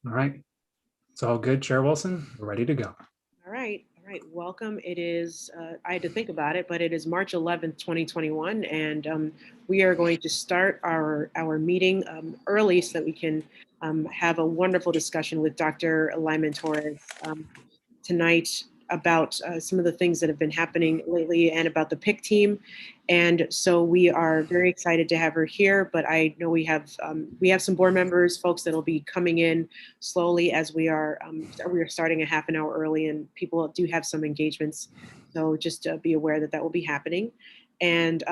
All right. It's all good, Chair Wilson. We're ready to go. All right. All right. Welcome. It is, I had to think about it, but it is March 11th, 2021. And we are going to start our meeting early so that we can have a wonderful discussion with Dr. Lyman Torres tonight about some of the things that have been happening lately and about the PIC team. And so we are very excited to have her here, but I know we have some board members, folks that'll be coming in slowly as we are starting a half an hour early, and people do have some engagements. So just be aware that that will be happening. And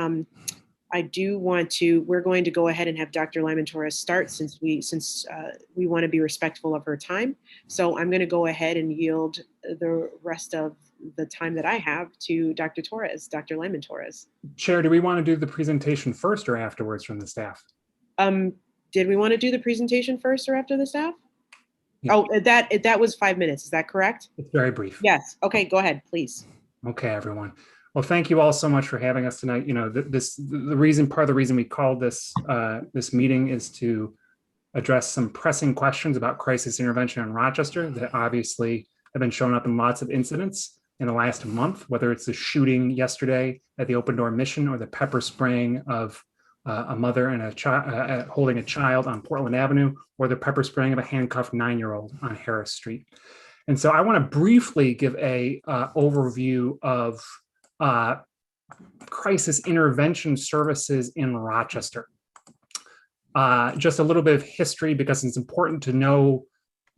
we're going to go ahead and have Dr. Lyman Torres start since we want to be respectful of her time. So I'm going to go ahead and yield the rest of the time that I have to Dr. Torres, Dr. Lyman Torres. Chair, do we want to do the presentation first or afterwards from the staff? Did we want to do the presentation first or after the staff? Yeah. Oh, that was 5 minutes. Is that correct? It's very brief. Yes. Okay, go ahead, please. Okay, everyone. Well, thank you all so much for having us tonight. You know, part of the reason we called this meeting is to address some pressing questions about crisis intervention in Rochester that obviously have been showing up in lots of incidents in the last month, whether it's the shooting yesterday at the Open Door Mission or the pepper spraying of a mother and a child holding a child on Portland Avenue, or the pepper spraying of a handcuffed 9-year-old on Harris Street. And so I want to briefly give a overview of crisis intervention services in Rochester. Just a little bit of history, because it's important to know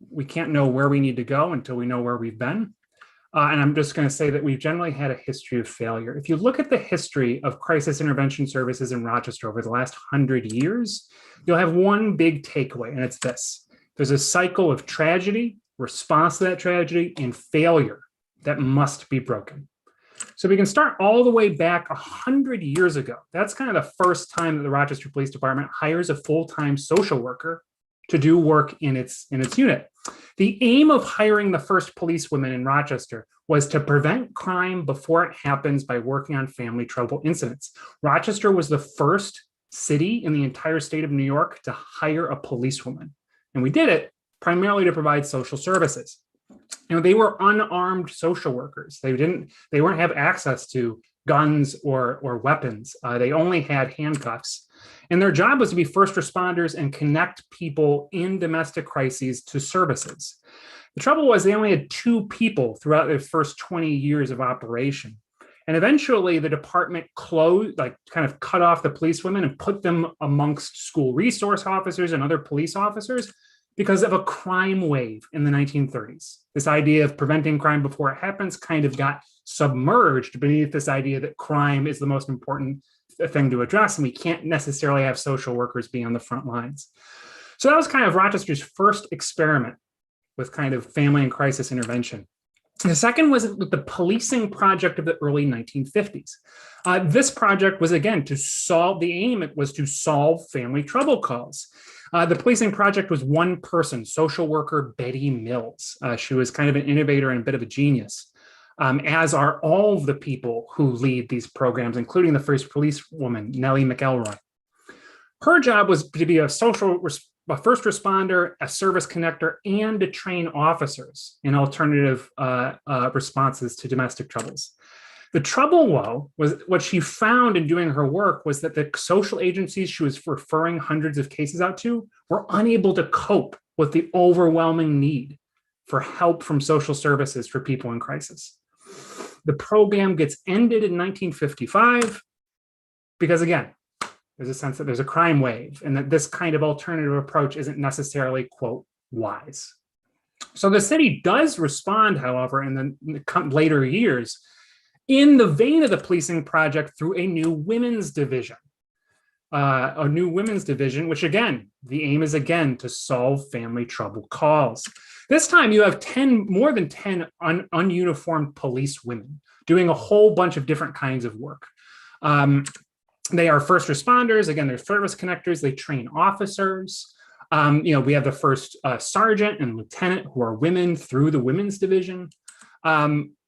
we can't know where we need to go until we know where we've been. And I'm just going to say that we've generally had a history of failure. If you look at the history of crisis intervention services in Rochester over the last 100 years, you'll have one big takeaway, and it's this. There's a cycle of tragedy, response to that tragedy, and failure that must be broken. So we can start all the way back 100 years ago. That's kind of the first time that the Rochester Police Department hires a full-time social worker to do work in its unit. The aim of hiring the first policewoman in Rochester was to prevent crime before it happens by working on family trouble incidents. Rochester was the first city in the entire state of New York to hire a policewoman. And we did it primarily to provide social services. You know, they were unarmed social workers. They weren't have access to guns or weapons. They only had handcuffs. And their job was to be first responders and connect people in domestic crises to services. The trouble was they only had 2 people throughout their first 20 years of operation. And eventually the department closed, kind of cut off the policewomen and put them amongst school resource officers and other police officers because of a crime wave in the 1930s. This idea of preventing crime before it happens kind of got submerged beneath this idea that crime is the most important thing to address, and we can't necessarily have social workers be on the front lines. So that was kind of Rochester's first experiment with kind of family and crisis intervention. The second was with the policing project of the early 1950s. This project was, again, to solve family trouble calls. The policing project was one person, social worker Betty Mills. She was kind of an innovator and a bit of a genius, as are all of the people who lead these programs, including the first policewoman, Nellie McElroy. Her job was to be a first responder, a service connector, and to train officers in alternative responses to domestic troubles. The trouble, though, was what she found in doing her work was that the social agencies she was referring hundreds of cases out to were unable to cope with the overwhelming need for help from social services for people in crisis. The program gets ended in 1955 because, again, there's a sense that there's a crime wave and that this kind of alternative approach isn't necessarily, quote, wise. So the city does respond, however, in the later years in the vein of the policing project through a new women's division. Which, again, the aim is, again, to solve family trouble calls. This time you have more than 10 ununiformed police women doing a whole bunch of different kinds of work. They are first responders. Again, they're service connectors. They train officers. We have the first sergeant and lieutenant who are women through the women's division.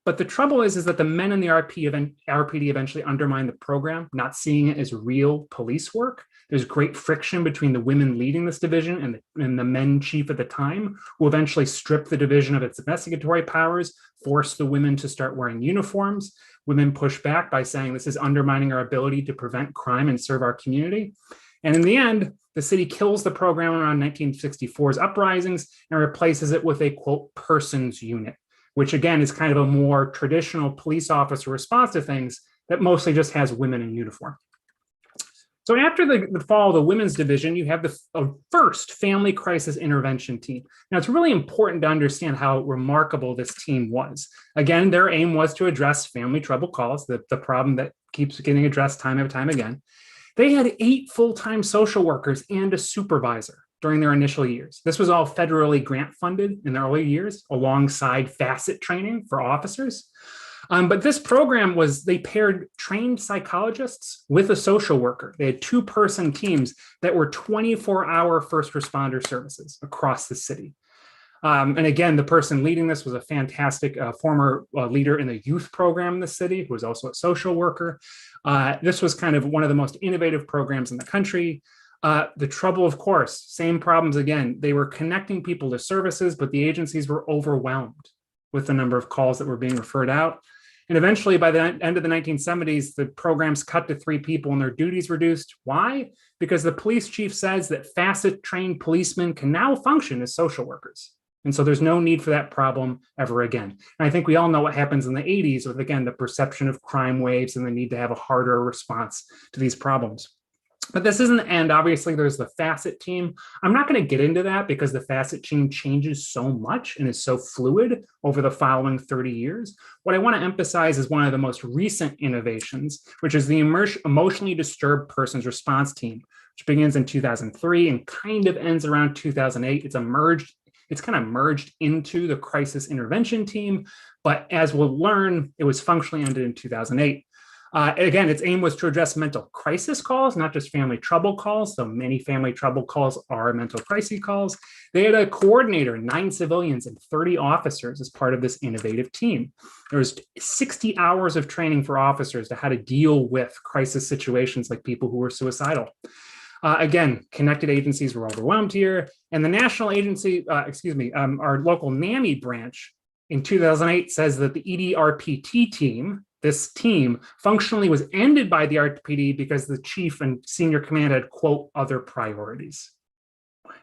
But the trouble is that the men in the RPD eventually undermine the program, not seeing it as real police work. There's great friction between the women leading this division and the men chief at the time, who eventually stripped the division of its investigatory powers, forced the women to start wearing uniforms. Women pushed back by saying this is undermining our ability to prevent crime and serve our community. And in the end, the city kills the program around 1964's uprisings and replaces it with a, quote, persons unit, which again is kind of a more traditional police officer response to things that mostly just has women in uniform. So after the fall of the women's division, you have the first family crisis intervention team. Now, it's really important to understand how remarkable this team was. Again, their aim was to address family trouble calls, the problem that keeps getting addressed time and time again. They had 8 full-time social workers and a supervisor during their initial years. This was all federally grant funded in the early years, alongside facet training for officers. But this program they paired trained psychologists with a social worker. They had 2-person teams that were 24-hour first responder services across the city. And again, the person leading this was a fantastic former leader in the youth program in the city, who was also a social worker. This was kind of one of the most innovative programs in the country. The trouble, of course, same problems again. They were connecting people to services, but the agencies were overwhelmed with the number of calls that were being referred out. And eventually, by the end of the 1970s, the programs cut to 3 people and their duties reduced. Why? Because the police chief says that facet-trained policemen can now function as social workers. And so there's no need for that problem ever again. And I think we all know what happens in the 80s with, again, the perception of crime waves and the need to have a harder response to these problems. But this isn't the end. Obviously, there's the facet team. I'm not going to get into that because the facet team changes so much and is so fluid over the following 30 years. What I want to emphasize is one of the most recent innovations, which is the emotionally disturbed persons response team, which begins in 2003 and kind of ends around 2008. It's kind of merged into the crisis intervention team, but as we'll learn, it was functionally ended in 2008. Again, its aim was to address mental crisis calls, not just family trouble calls. So many family trouble calls are mental crisis calls. They had a coordinator, 9 civilians and 30 officers as part of this innovative team. There was 60 hours of training for officers to how to deal with crisis situations like people who were suicidal. Again, connected agencies were overwhelmed here. And the national agency, our local NAMI branch in 2008 says that the EDRPT team, this team, functionally was ended by the RPD because the chief and senior command had, quote, other priorities.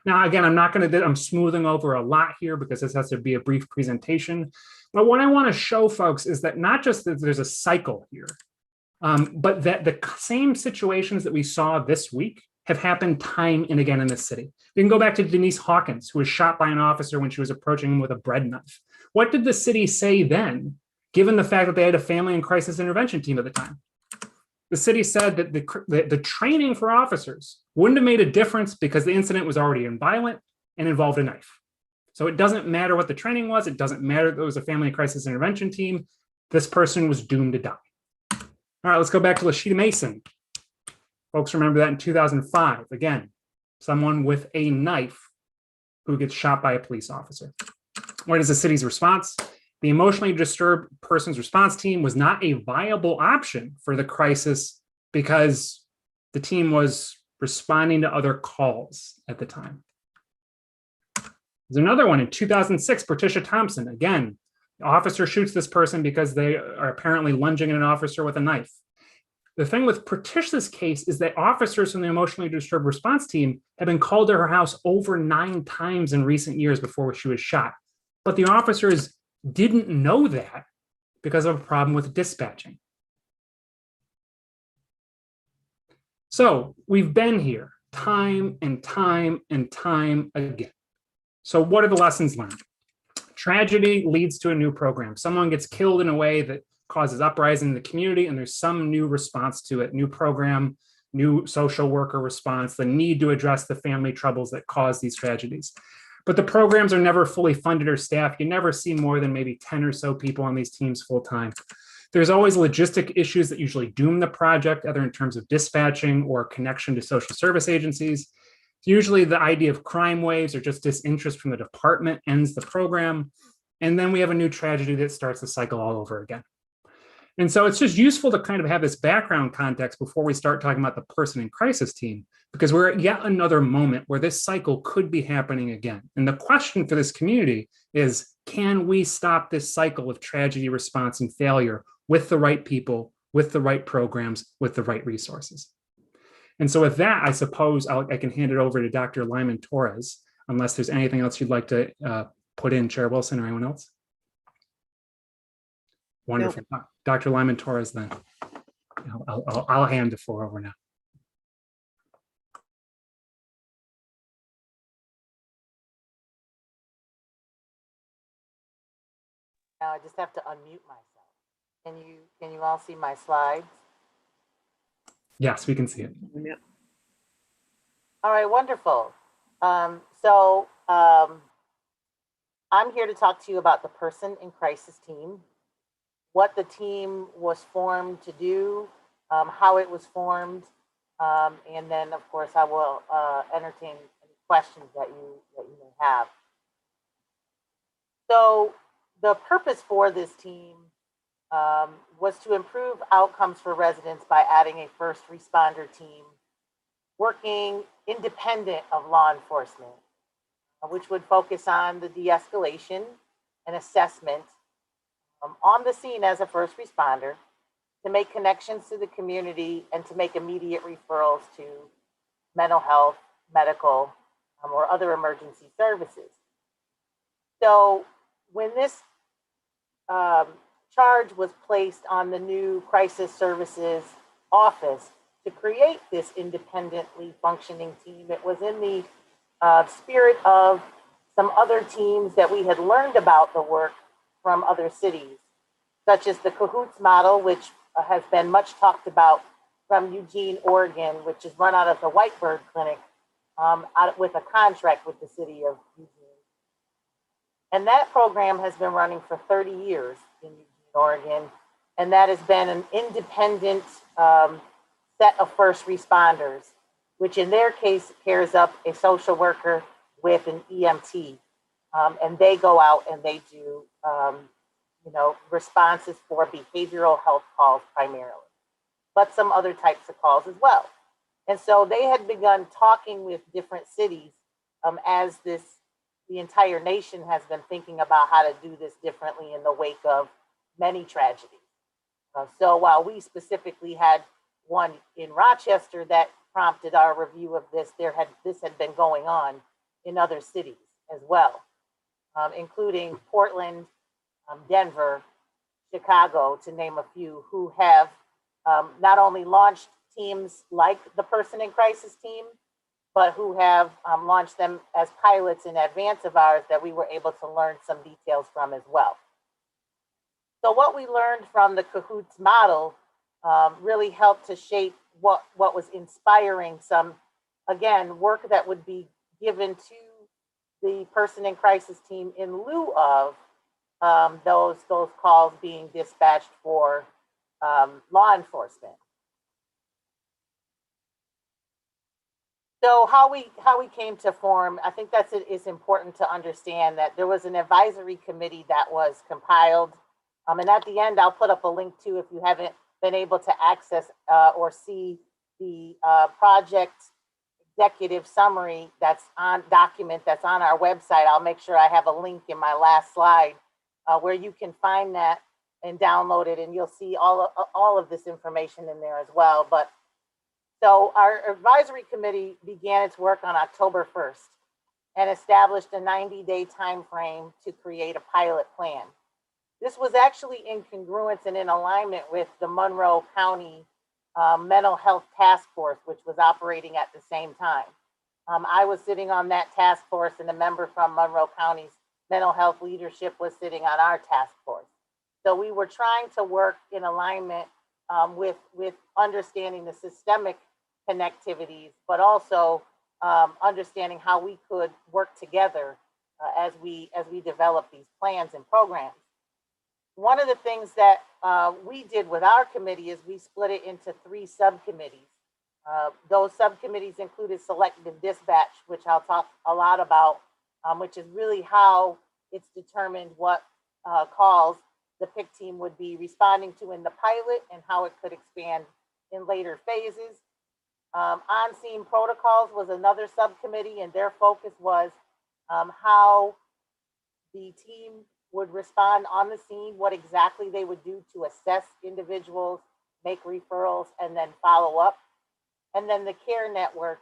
Now, again, I'm smoothing over a lot here because this has to be a brief presentation. But what I want to show folks is that not just that there's a cycle here, but that the same situations that we saw this week have happened time and again in this city. You can go back to Denise Hawkins, who was shot by an officer when she was approaching him with a bread knife. What did the city say then, given the fact that they had a family and crisis intervention team at the time? The city said that the training for officers wouldn't have made a difference because the incident was already violent and involved a knife. So it doesn't matter what the training was. It doesn't matter that it was a family and crisis intervention team. This person was doomed to die. All right, let's go back to Lashida Mason. Folks remember that in 2005. Again, someone with a knife who gets shot by a police officer. What is the city's response? The emotionally disturbed person's response team was not a viable option for the crisis because the team was responding to other calls at the time. There's another one in 2006, Patricia Thompson. Again, the officer shoots this person because they are apparently lunging at an officer with a knife. The thing with Patricia's case is that officers from the emotionally disturbed response team have been called to her house over 9 times in recent years before she was shot. But the officers didn't know that because of a problem with dispatching. So we've been here time and time and time again. So what are the lessons learned? Tragedy leads to a new program. Someone gets killed in a way that causes uprising in the community, and there's some new response to it, new program, new social worker response, the need to address the family troubles that cause these tragedies. But the programs are never fully funded or staffed. You never see more than maybe 10 or so people on these teams full time. There's always logistic issues that usually doom the project, either in terms of dispatching or connection to social service agencies. Usually the idea of crime waves or just disinterest from the department ends the program. And then we have a new tragedy that starts the cycle all over again. And so it's just useful to kind of have this background context before we start talking about the person in crisis team, because we're at yet another moment where this cycle could be happening again. And the question for this community is, can we stop this cycle of tragedy response and failure with the right people, with the right programs, with the right resources? And so with that, I suppose I can hand it over to Dr. Lyman Torres, unless there's anything else you'd like to put in, Chair Wilson or anyone else. Wonderful. No. Dr. Lyman Torres, then. I'll hand the floor over now. Now I just have to unmute myself. Can you all see my slides? Yes, we can see it. Yeah. All right, wonderful. I'm here to talk to you about the person in crisis team, what the team was formed to do, how it was formed, and then of course I will entertain any questions that you may have. So the purpose for this team was to improve outcomes for residents by adding a first responder team working independent of law enforcement, which would focus on the de-escalation and assessment on the scene as a first responder, to make connections to the community and to make immediate referrals to mental health, medical, or other emergency services. So when this charge was placed on the new crisis services office to create this independently functioning team, it was in the spirit of some other teams that we had learned about the work from other cities, such as the Cahoots model, which has been much talked about from Eugene, Oregon, which is run out of the Whitebird Clinic with a contract with the city of Eugene. And that program has been running for 30 years in Eugene, Oregon, and that has been an independent set of first responders, which in their case pairs up a social worker with an EMT, and they go out and they do responses for behavioral health calls primarily, but some other types of calls as well. And so they had begun talking with different cities as the entire nation has been thinking about how to do this differently in the wake of many tragedies. So while we specifically had one in Rochester that prompted our review of this, this had been going on in other cities as well, including Portland, Denver, Chicago, to name a few, who have not only launched teams like the person in crisis team, but who have launched them as pilots in advance of ours that we were able to learn some details from as well. So what we learned from the Cahoots model really helped to shape what was inspiring some, again, work that would be given to the person in crisis team in lieu of those calls being dispatched for law enforcement. So how we came to form, I think it's important to understand that there was an advisory committee that was compiled. And at the end, I'll put up a link to, if you haven't been able to access or see the project executive summary document that's on our website. I'll make sure I have a link in my last slide where you can find that and download it, and you'll see all of this information in there as well. But so our advisory committee began its work on October 1st and established a 90-day time frame to create a pilot plan. This was actually in congruence and in alignment with the Monroe County Mental Health Task Force, which was operating at the same time. I was sitting on that task force, and a member from Monroe County's mental health leadership was sitting on our task force. So we were trying to work in alignment with understanding the systemic connectivities, but also understanding how we could work together as we develop these plans and programs. One of the things that we did with our committee is we split it into 3 subcommittees. Those subcommittees included selective dispatch, which I'll talk a lot about, which is really how it's determined what calls the PIC team would be responding to in the pilot and how it could expand in later phases. On-scene protocols was another subcommittee, and their focus was how the team would respond on the scene, what exactly they would do to assess individuals, make referrals, and then follow up. And then the care network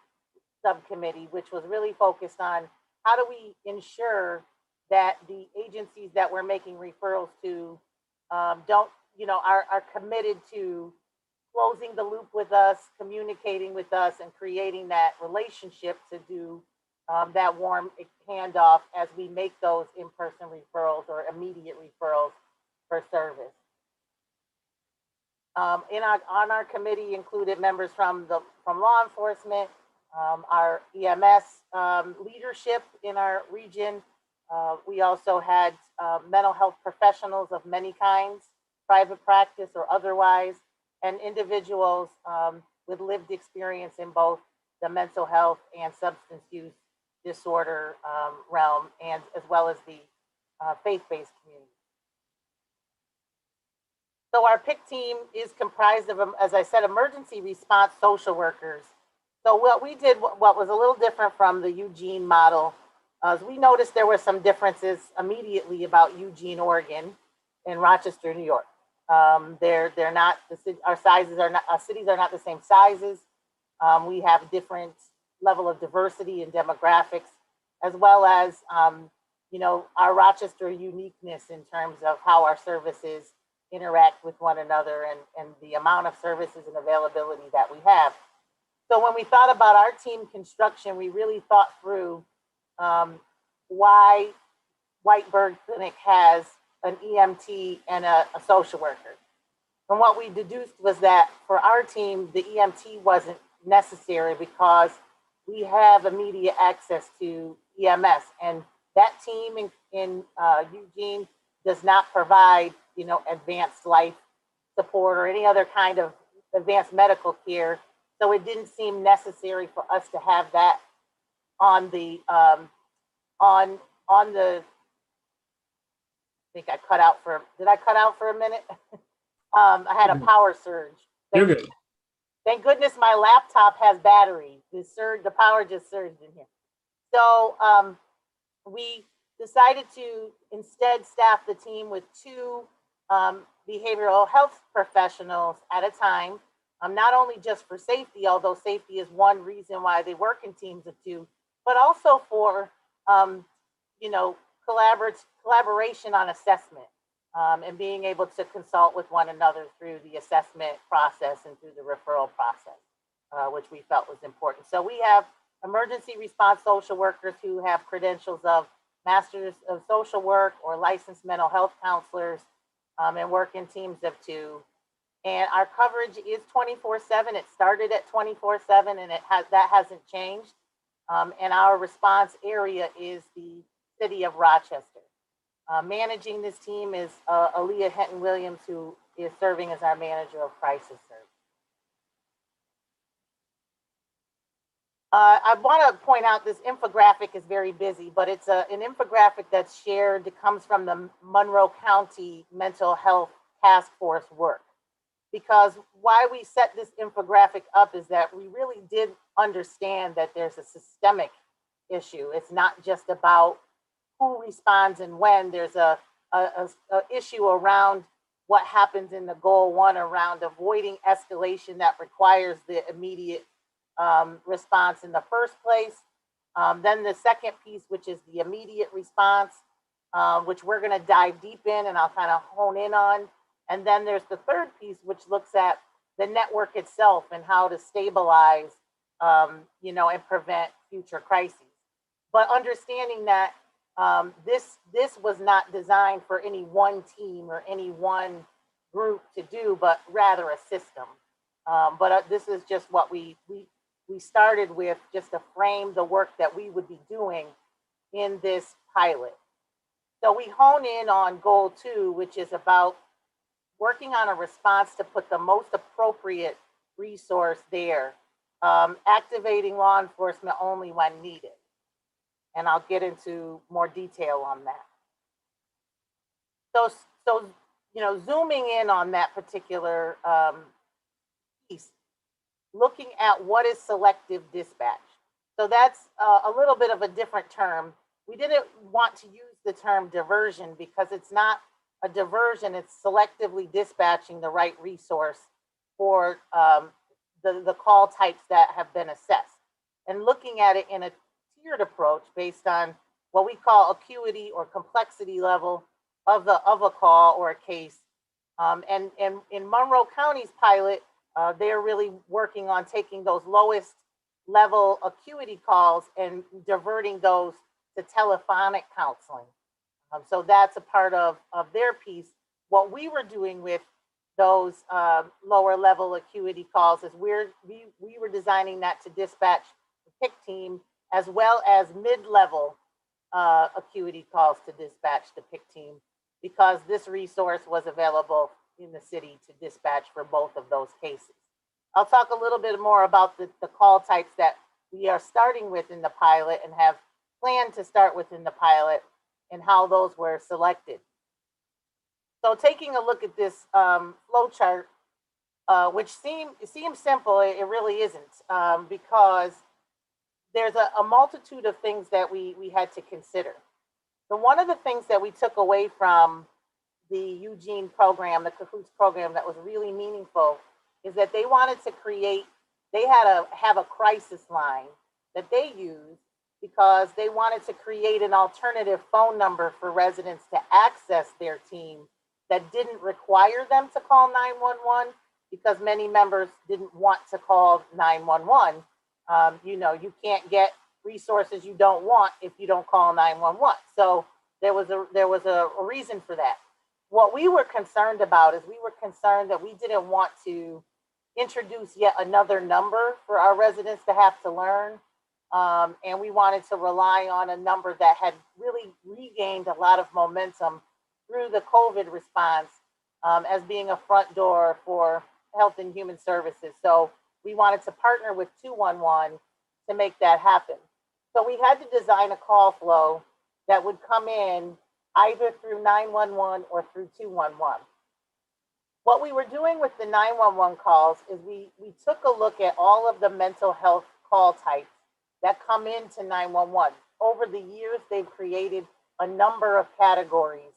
subcommittee, which was really focused on how do we ensure that the agencies that we're making referrals to don't, are committed to closing the loop with us, communicating with us, and creating that relationship to do that warm handoff as we make those in-person referrals or immediate referrals for service. On our committee included members from law enforcement, our EMS leadership in our region. We also had mental health professionals of many kinds, private practice or otherwise, and individuals with lived experience in both the mental health and substance use disorder realm, and as well as the faith-based community. So our PIC team is comprised of, as I said, emergency response social workers. So what we did, what was a little different from the Eugene model, is we noticed there were some differences immediately about Eugene, Oregon, and Rochester, New York. They're not, our sizes are not, our cities are not the same sizes. We have different level of diversity and demographics, as well as, our Rochester uniqueness in terms of how our services interact with one another and the amount of services and availability that we have. So when we thought about our team construction, we really thought through why Whiteburg Clinic has an EMT and a social worker. And what we deduced was that for our team, the EMT wasn't necessary because we have immediate access to EMS, and that team in Eugene does not provide, advanced life support or any other kind of advanced medical care. So it didn't seem necessary for us to have that on the on the. I think I cut out for. Did I cut out for a minute? I had a power surge. You're good. Thank goodness my laptop has battery. The power just surged in here. So we decided to instead staff the team with 2 behavioral health professionals at a time, not only just for safety, although safety is one reason why they work in teams of 2, but also for, collaboration on assessment and being able to consult with one another through the assessment process and through the referral process, which we felt was important. So we have emergency response social workers who have credentials of Masters of Social Work or licensed mental health counselors, and work in teams of 2. And our coverage is 24/7. It started at 24/7, and that hasn't changed. And our response area is the city of Rochester. Managing this team is Aaliyah Henton-Williams, who is serving as our manager of crisis service. I want to point out this infographic is very busy, but it's an infographic that's shared. It comes from the Monroe County Mental Health Task Force work. Because why we set this infographic up is that we really did understand that there's a systemic issue. It's not just about who responds and when. There's a issue around what happens in the goal 1 around avoiding escalation that requires the immediate response in the first place. Then the second piece, which is the immediate response, which we're going to dive deep in and I'll kind of hone in on. And then there's the third piece, which looks at the network itself and how to stabilize, and prevent future crises. But understanding that this was not designed for any one team or any one group to do, but rather a system. But this is just what we started with, just to frame the work that we would be doing in this pilot. So we hone in on goal 2, which is about working on a response to put the most appropriate resource there, activating law enforcement only when needed. And I'll get into more detail on that. So zooming in on that particular piece, looking at what is selective dispatch. So that's a little bit of a different term. We didn't want to use the term diversion because it's not a diversion, it's selectively dispatching the right resource for the call types that have been assessed, and looking at it in a tiered approach based on what we call acuity or complexity level of a call or a case. And in Monroe County's pilot, they're really working on taking those lowest level acuity calls and diverting those to telephonic counseling. So that's a part of their piece. What we were doing with those lower level acuity calls is we were designing that to dispatch the PIC team, as well as mid-level acuity calls to dispatch the PIC team, because this resource was available in the city to dispatch for both of those cases. I'll talk a little bit more about the call types that we are starting with in the pilot and have planned to start with in the pilot, and how those were selected. So taking a look at this flow chart, which seems simple, it really isn't, because there's a multitude of things that we had to consider. So one of the things that we took away from the Eugene program, the Cahoots program, that was really meaningful is that they wanted to they had to have a crisis line that they used, because they wanted to create an alternative phone number for residents to access their team that didn't require them to call 911, because many members didn't want to call 911. You can't get resources you don't want if you don't call 911. So there was a reason for that. What we were concerned about is we were concerned that we didn't want to introduce yet another number for our residents to have to learn. And we wanted to rely on a number that had really regained a lot of momentum through the COVID response, as being a front door for Health and Human Services. So we wanted to partner with 211 to make that happen. So we had to design a call flow that would come in either through 911 or through 211. What we were doing with the 911 calls is we took a look at all of the mental health call types that come into 911. Over the years, they've created a number of categories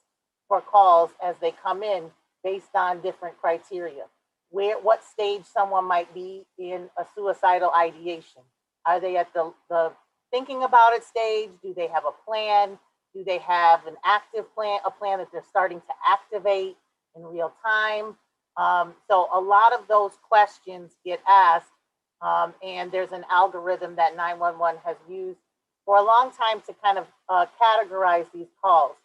for calls as they come in based on different criteria. What stage someone might be in a suicidal ideation. Are they at the thinking about it stage? Do they have a plan? Do they have an active plan, a plan that they're starting to activate in real time? So a lot of those questions get asked, and there's an algorithm that 911 has used for a long time to kind of categorize these calls.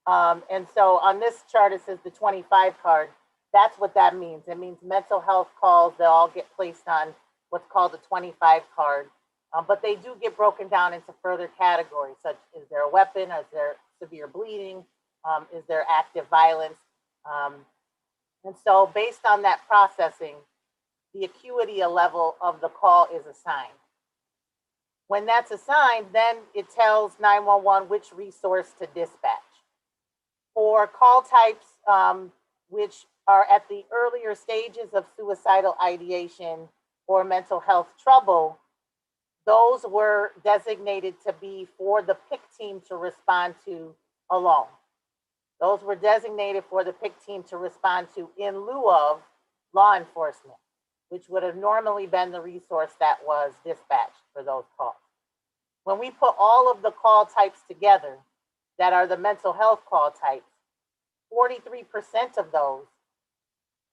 And so on this chart, it says the 25 card. That's what that means. It means mental health calls that all get placed on what's called the 25 card. But they do get broken down into further categories, such as, is there a weapon? Is there severe bleeding? Is there active violence? And so based on that processing, the acuity level of the call is assigned. When that's assigned, then it tells 911 which resource to dispatch. For call types which are at the earlier stages of suicidal ideation or mental health trouble, those were designated to be for the PIC team to respond to alone. Those were designated for the PIC team to respond to in lieu of law enforcement, which would have normally been the resource that was dispatched for those calls. When we put all of the call types together that are the mental health call types, 43% of those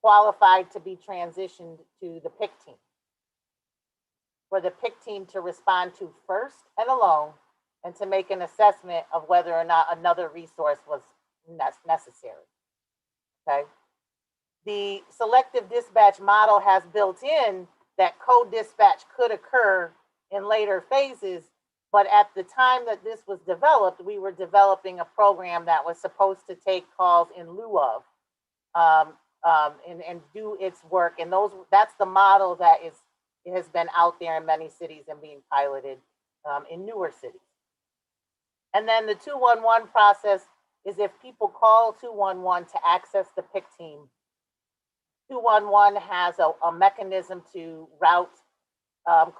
qualified to be transitioned to the PIC team, for the PIC team to respond to first and alone, and to make an assessment of whether or not another resource was necessary. Okay. The selective dispatch model has built in that co-dispatch could occur in later phases, but at the time that this was developed, we were developing a program that was supposed to take calls in lieu of and do its work. And that's the model that has been out there in many cities and being piloted in newer cities. And then the 211 process is if people call 211 to access the PIC team, 211 has a mechanism to route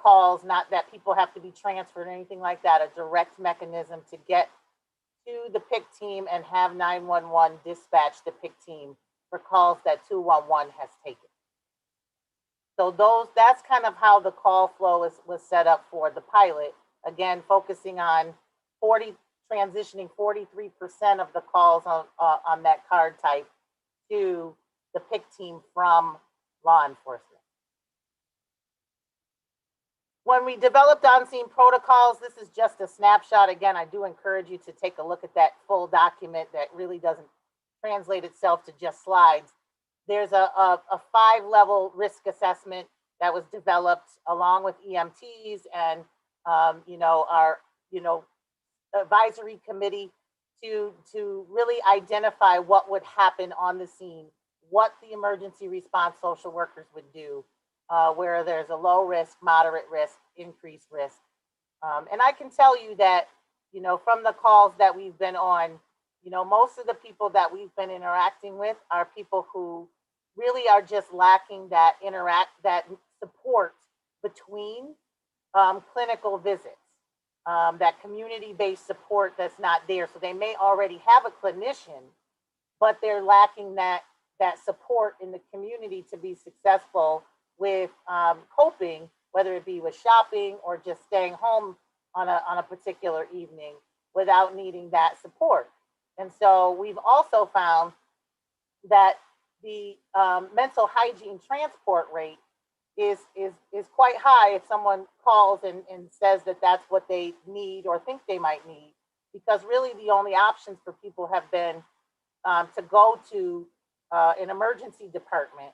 calls, not that people have to be transferred or anything like that, a direct mechanism to get to the PIC team and have 911 dispatch the PIC team for calls that 211 has taken. So that's kind of how the call flow was set up for the pilot. Again, focusing on transitioning 43% of the calls on that card type to the PIC team from law enforcement. When we developed on-scene protocols, this is just a snapshot. Again, I do encourage you to take a look at that full document that really doesn't translate itself to just slides. There's a 5-level risk assessment that was developed along with EMTs and our advisory committee to really identify what would happen on the scene, what the emergency response social workers would do, where there's a low risk, moderate risk, increased risk. And I can tell you that, from the calls that we've been on, most of the people that we've been interacting with are people who really are just lacking that support between clinical visits, that community-based support that's not there. So they may already have a clinician, but they're lacking that support in the community to be successful with coping, whether it be with shopping or just staying home on a particular evening without needing that support. And so we've also found that the mental hygiene transport rate is quite high if someone calls and says that that's what they need or think they might need, because really the only options for people have been to go to an emergency department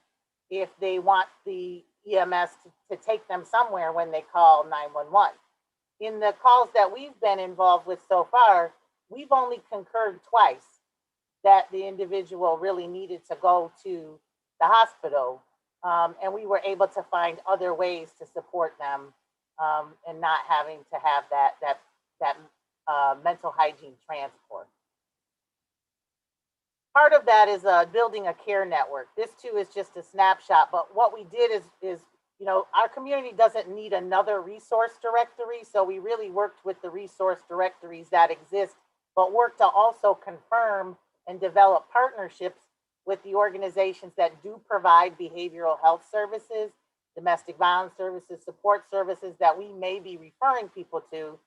if they want the EMS to take them somewhere when they call 911. In the calls that we've been involved with so far, we've only concurred twice that the individual really needed to go to the hospital. And we were able to find other ways to support them and not having to have that mental hygiene transport. Part of that is building a care network. This too is just a snapshot, but what we did is our community doesn't need another resource directory, so we really worked with the resource directories that exist, but worked to also confirm and develop partnerships with the organizations that do provide behavioral health services, domestic violence services, support services that we may be referring people to.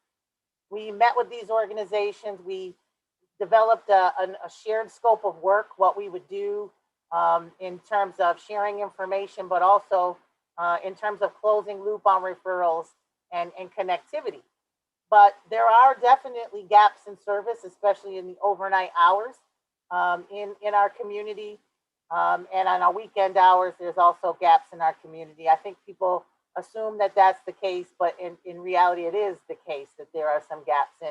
We met with these organizations. We developed a shared scope of work, what we would do in terms of sharing information, but also in terms of closing loop on referrals and connectivity. But there are definitely gaps in service, especially in the overnight hours in our community. And on our weekend hours, there's also gaps in our community. I think people assume that that's the case, but in reality, it is the case that there are some gaps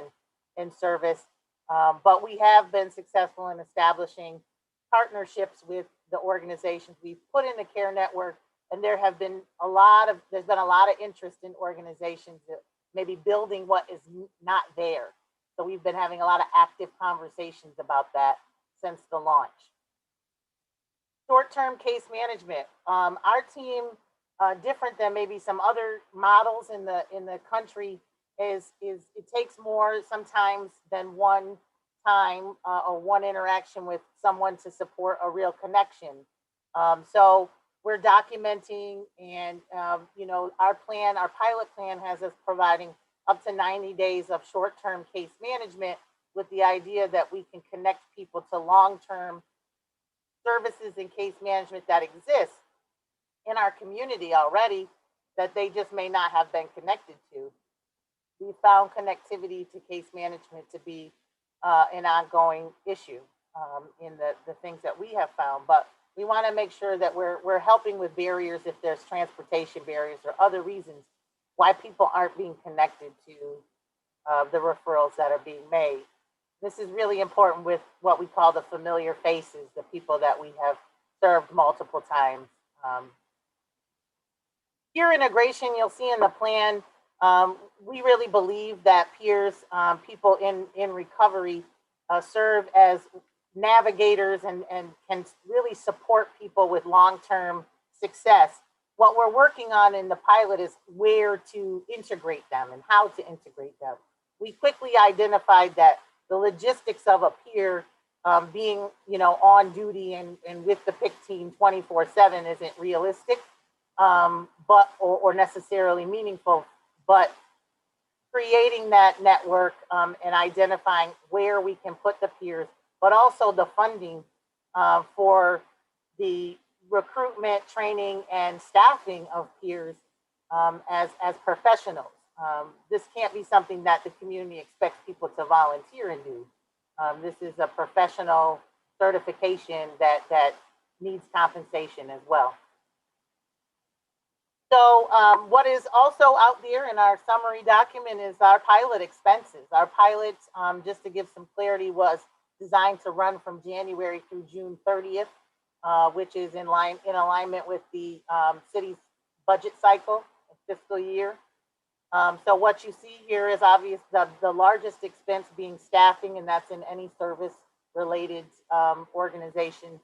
in service. But we have been successful in establishing partnerships with the organizations we've put in the care network, and there's been a lot of interest in organizations that maybe building what is not there. So we've been having a lot of active conversations about that since the launch. Short-term case management. Our team, different than maybe some other models in the country, is it takes more sometimes than one time or one interaction with someone to support a real connection. So we're documenting, and our pilot plan has us providing up to 90 days of short-term case management with the idea that we can connect people to long-term services and case management that exist in our community already that they just may not have been connected to. We found connectivity to case management to be an ongoing issue in the things that we have found, but we want to make sure that we're helping with barriers if there's transportation barriers or other reasons why people aren't being connected to the referrals that are being made. This is really important with what we call the familiar faces, the people that we have served multiple times. Peer integration, you'll see in the plan, we really believe that peers, people in recovery, serve as navigators and can really support people with long-term success. What we're working on in the pilot is where to integrate them and how to integrate them. We quickly identified that the logistics of a peer being, on duty and with the PIC team 24/7 isn't realistic, or necessarily meaningful, but creating that network and identifying where we can put the peers, but also the funding for the recruitment, training, and staffing of peers as professionals. This can't be something that the community expects people to volunteer and do. This is a professional certification that needs compensation as well. So what is also out there in our summary document is our pilot expenses. Our pilot, just to give some clarity, was designed to run from January through June 30th, which is in alignment with the city's budget cycle, fiscal year. So what you see here is obvious, the largest expense being staffing, and that's in any service related organization.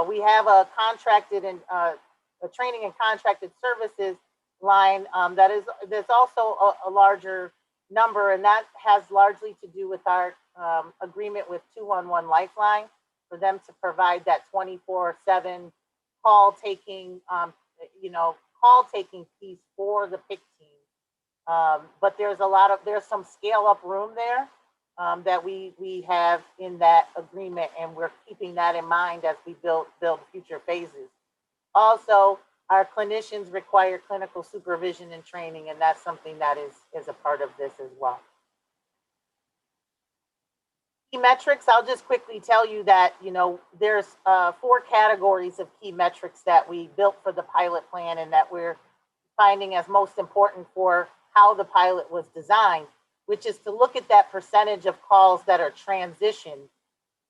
We have a contracted and a training and contracted services line that's also a larger number, and that has largely to do with our agreement with 211 Lifeline for them to provide that 24/7 call taking, call taking piece for the PIC team. But there's some scale up room there that we have in that agreement, and we're keeping that in mind as we build future phases. Also, our clinicians require clinical supervision and training, and that's something that is a part of this as well. Key metrics, I'll just quickly tell you that, there's 4 categories of key metrics that we built for the pilot plan and that we're finding as most important for how the pilot was designed, which is to look at that percentage of calls that are transitioned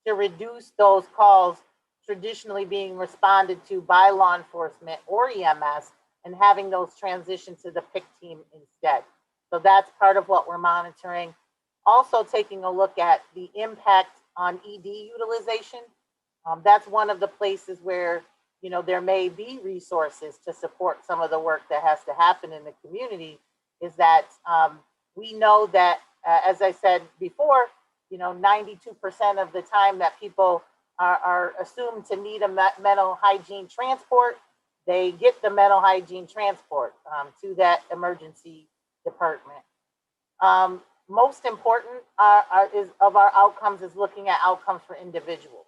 to reduce those calls traditionally being responded to by law enforcement or EMS and having those transition to the PIC team instead. So that's part of what we're monitoring. Also taking a look at the impact on ED utilization. That's one of the places where, there may be resources to support some of the work that has to happen in the community, is that we know that, as I said before, 92% of the time that people are assumed to need a mental hygiene transport, they get the mental hygiene transport to that emergency department. Most important of our outcomes is looking at outcomes for individuals.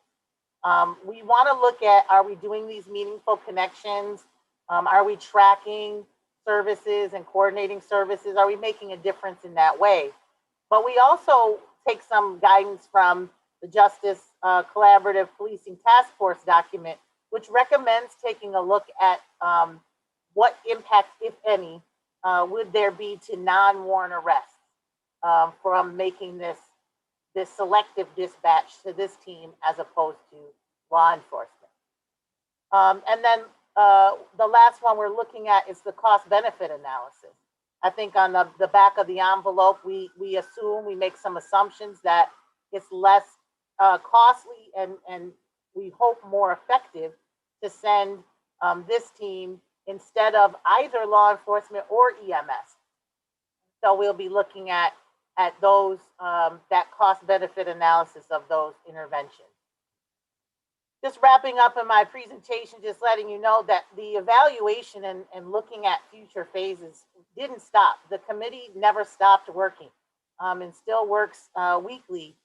We want to look at, are we doing these meaningful connections? Are we tracking services and coordinating services? Are we making a difference in that way? But we also take some guidance from the Justice Collaborative Policing Task Force document, which recommends taking a look at what impact, if any, would there be to non-warrant arrests from making this selective dispatch to this team as opposed to law enforcement. And then the last one we're looking at is the cost-benefit analysis. I think on the back of the envelope, we make some assumptions that it's less costly and we hope more effective to send this team instead of either law enforcement or EMS. So we'll be looking at those, that cost-benefit analysis of those interventions. Just wrapping up in my presentation, just letting you know that the evaluation and looking at future phases didn't stop. The committee never stopped working and still works weekly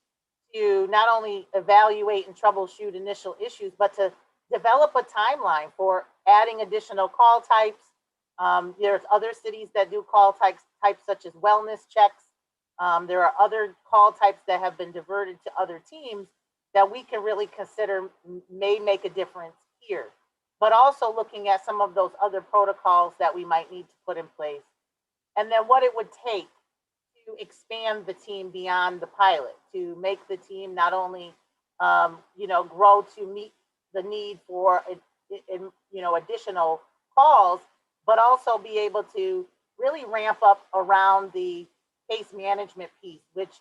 to not only evaluate and troubleshoot initial issues, but to develop a timeline for adding additional call types. There's other cities that do call types such as wellness checks. There are other call types that have been diverted to other teams that we can really consider may make a difference here, but also looking at some of those other protocols that we might need to put in place. And then what it would take to expand the team beyond the pilot, to make the team not only, grow to meet the need for, additional calls, but also be able to really ramp up around the case management piece, which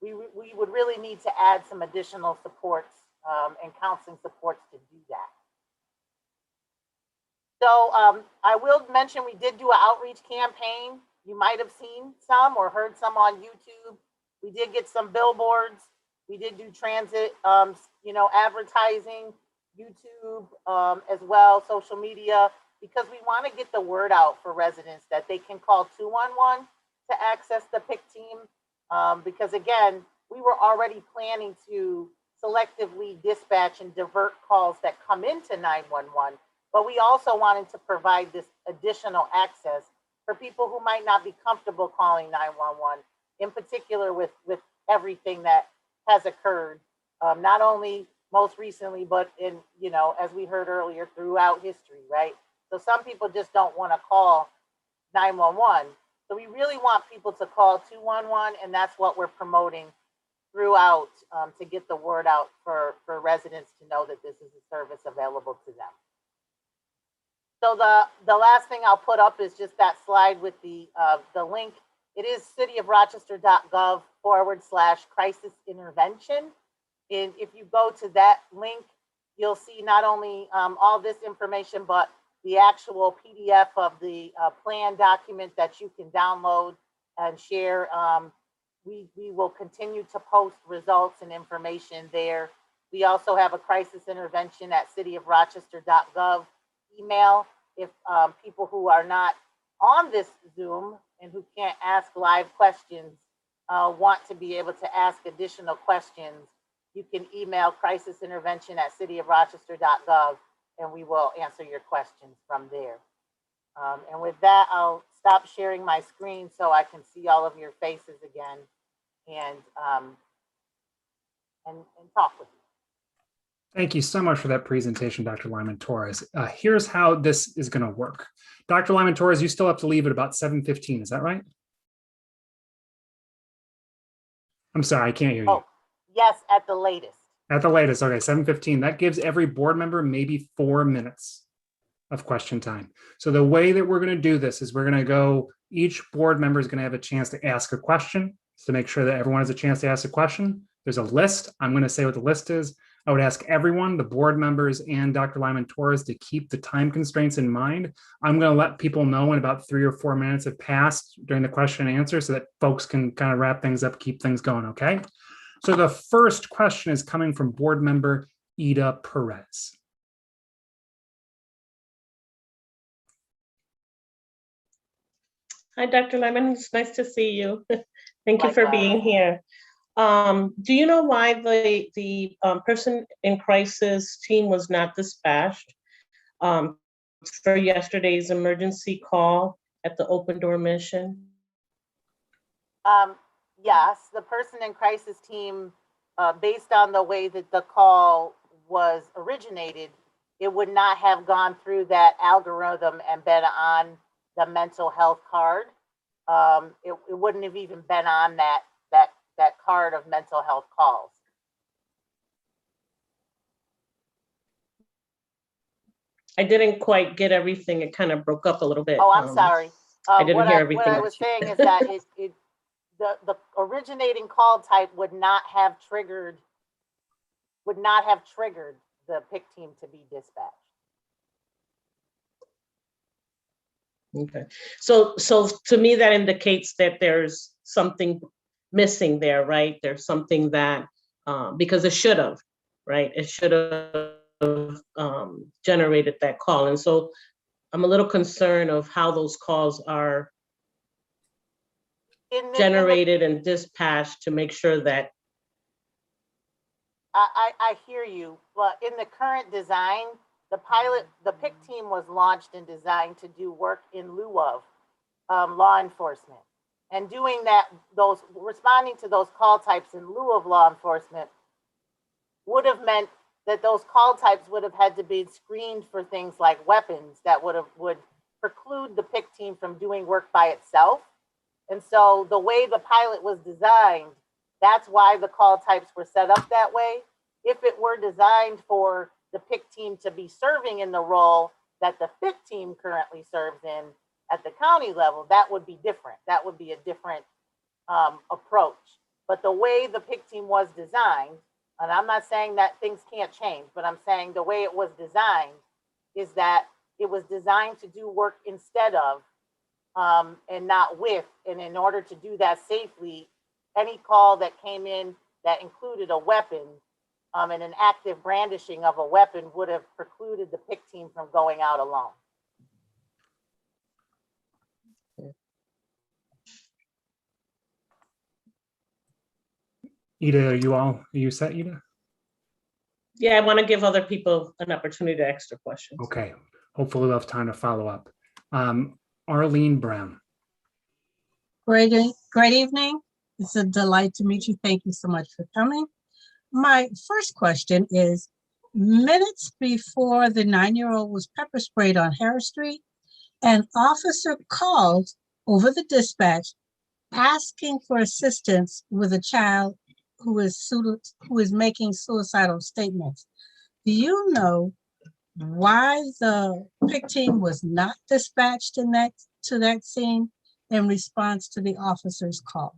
we would really need to add some additional supports and counseling supports to do that. So I will mention we did do an outreach campaign. You might have seen some or heard some on YouTube. We did get some billboards. We did do transit, advertising, YouTube as well, social media, because we want to get the word out for residents that they can call 211 to access the PIC team. Because again, we were already planning to selectively dispatch and divert calls that come into 911, but we also wanted to provide this additional access for people who might not be comfortable calling 911, in particular with everything that has occurred, not only most recently, but in, as we heard earlier, throughout history, right? So some people just don't want to call 911. So we really want people to call 211, and that's what we're promoting throughout to get the word out for residents to know that this is a service available to them. So the last thing I'll put up is just that slide with the link. It is cityofrochester.gov/crisis intervention. And if you go to that link, you'll see not only all this information, but the actual PDF of the plan document that you can download and share. We will continue to post results and information there. We also have a crisis intervention at cityofrochester.gov email. If people who are not on this Zoom and who can't ask live questions want to be able to ask additional questions, you can email crisisintervention@cityofrochester.gov and we will answer your questions from there. And with that, I'll stop sharing my screen so I can see all of your faces again and talk with you. Thank you so much for that presentation, Dr. Lyman-Torres. Here's how this is going to work. Dr. Lyman-Torres, you still have to leave at about 7:15. Is that right? I'm sorry, I can't hear you. Oh, yes, at the latest. At the latest, okay, 7:15. That gives every board member maybe 4 minutes of question time. So the way that we're going to do this is we're going to go, each board member is going to have a chance to ask a question. So to make sure that everyone has a chance to ask a question, there's a list. I'm going to say what the list is. I would ask everyone, the board members and Dr. Lyman-Torres, to keep the time constraints in mind. I'm going to let people know when about 3 or 4 minutes have passed during the question and answer so that folks can kind of wrap things up, keep things going, okay? So the first question is coming from board member Ida Perez. Hi, Dr. Lyman. It's nice to see you. Thank you for Likewise. being here. Do you know why the person in crisis team was not dispatched for yesterday's emergency call at the Open Door Mission? Yes, the person in crisis team, based on the way that the call was originated, it would not have gone through that algorithm and been on the mental health card. It wouldn't have even been on that card of mental health calls. I didn't quite get everything. It kind of broke up a little bit. Oh, I'm sorry. I didn't hear everything. What I was saying is that the originating call type would not have triggered the PIC team to be dispatched. Okay, so to me that indicates that there's something missing there, right? There's something that because it should have, right? It should have generated that call, and so I'm a little concerned of how those calls are generated and dispatched to make sure that. I hear you, but in the current design, the PIC team was launched and designed to do work in lieu of law enforcement. And doing that, responding to those call types in lieu of law enforcement would have meant that those call types would have had to be screened for things like weapons that would preclude the PIC team from doing work by itself. And so the way the pilot was designed, that's why the call types were set up that way. If it were designed for the PIC team to be serving in the role that the PIC team currently serves in at the county level, that would be different. That would be a different approach. But the way the PIC team was designed, and I'm not saying that things can't change, but I'm saying the way it was designed is that it was designed to do work instead of and not with. And in order to do that safely, any call that came in that included a weapon and an active brandishing of a weapon would have precluded the PIC team from going out alone. Ida, are you set, Ida? Yeah, I want to give other people an opportunity to ask their questions. Okay, hopefully we'll have time to follow up. Arlene Brown. Great evening. It's a delight to meet you. Thank you so much for coming. My first question is, minutes before the 9-year-old was pepper sprayed on Harris Street, an officer called over the dispatch asking for assistance with a child who is making suicidal statements. Do you know why the PIC team was not dispatched to that scene in response to the officer's call?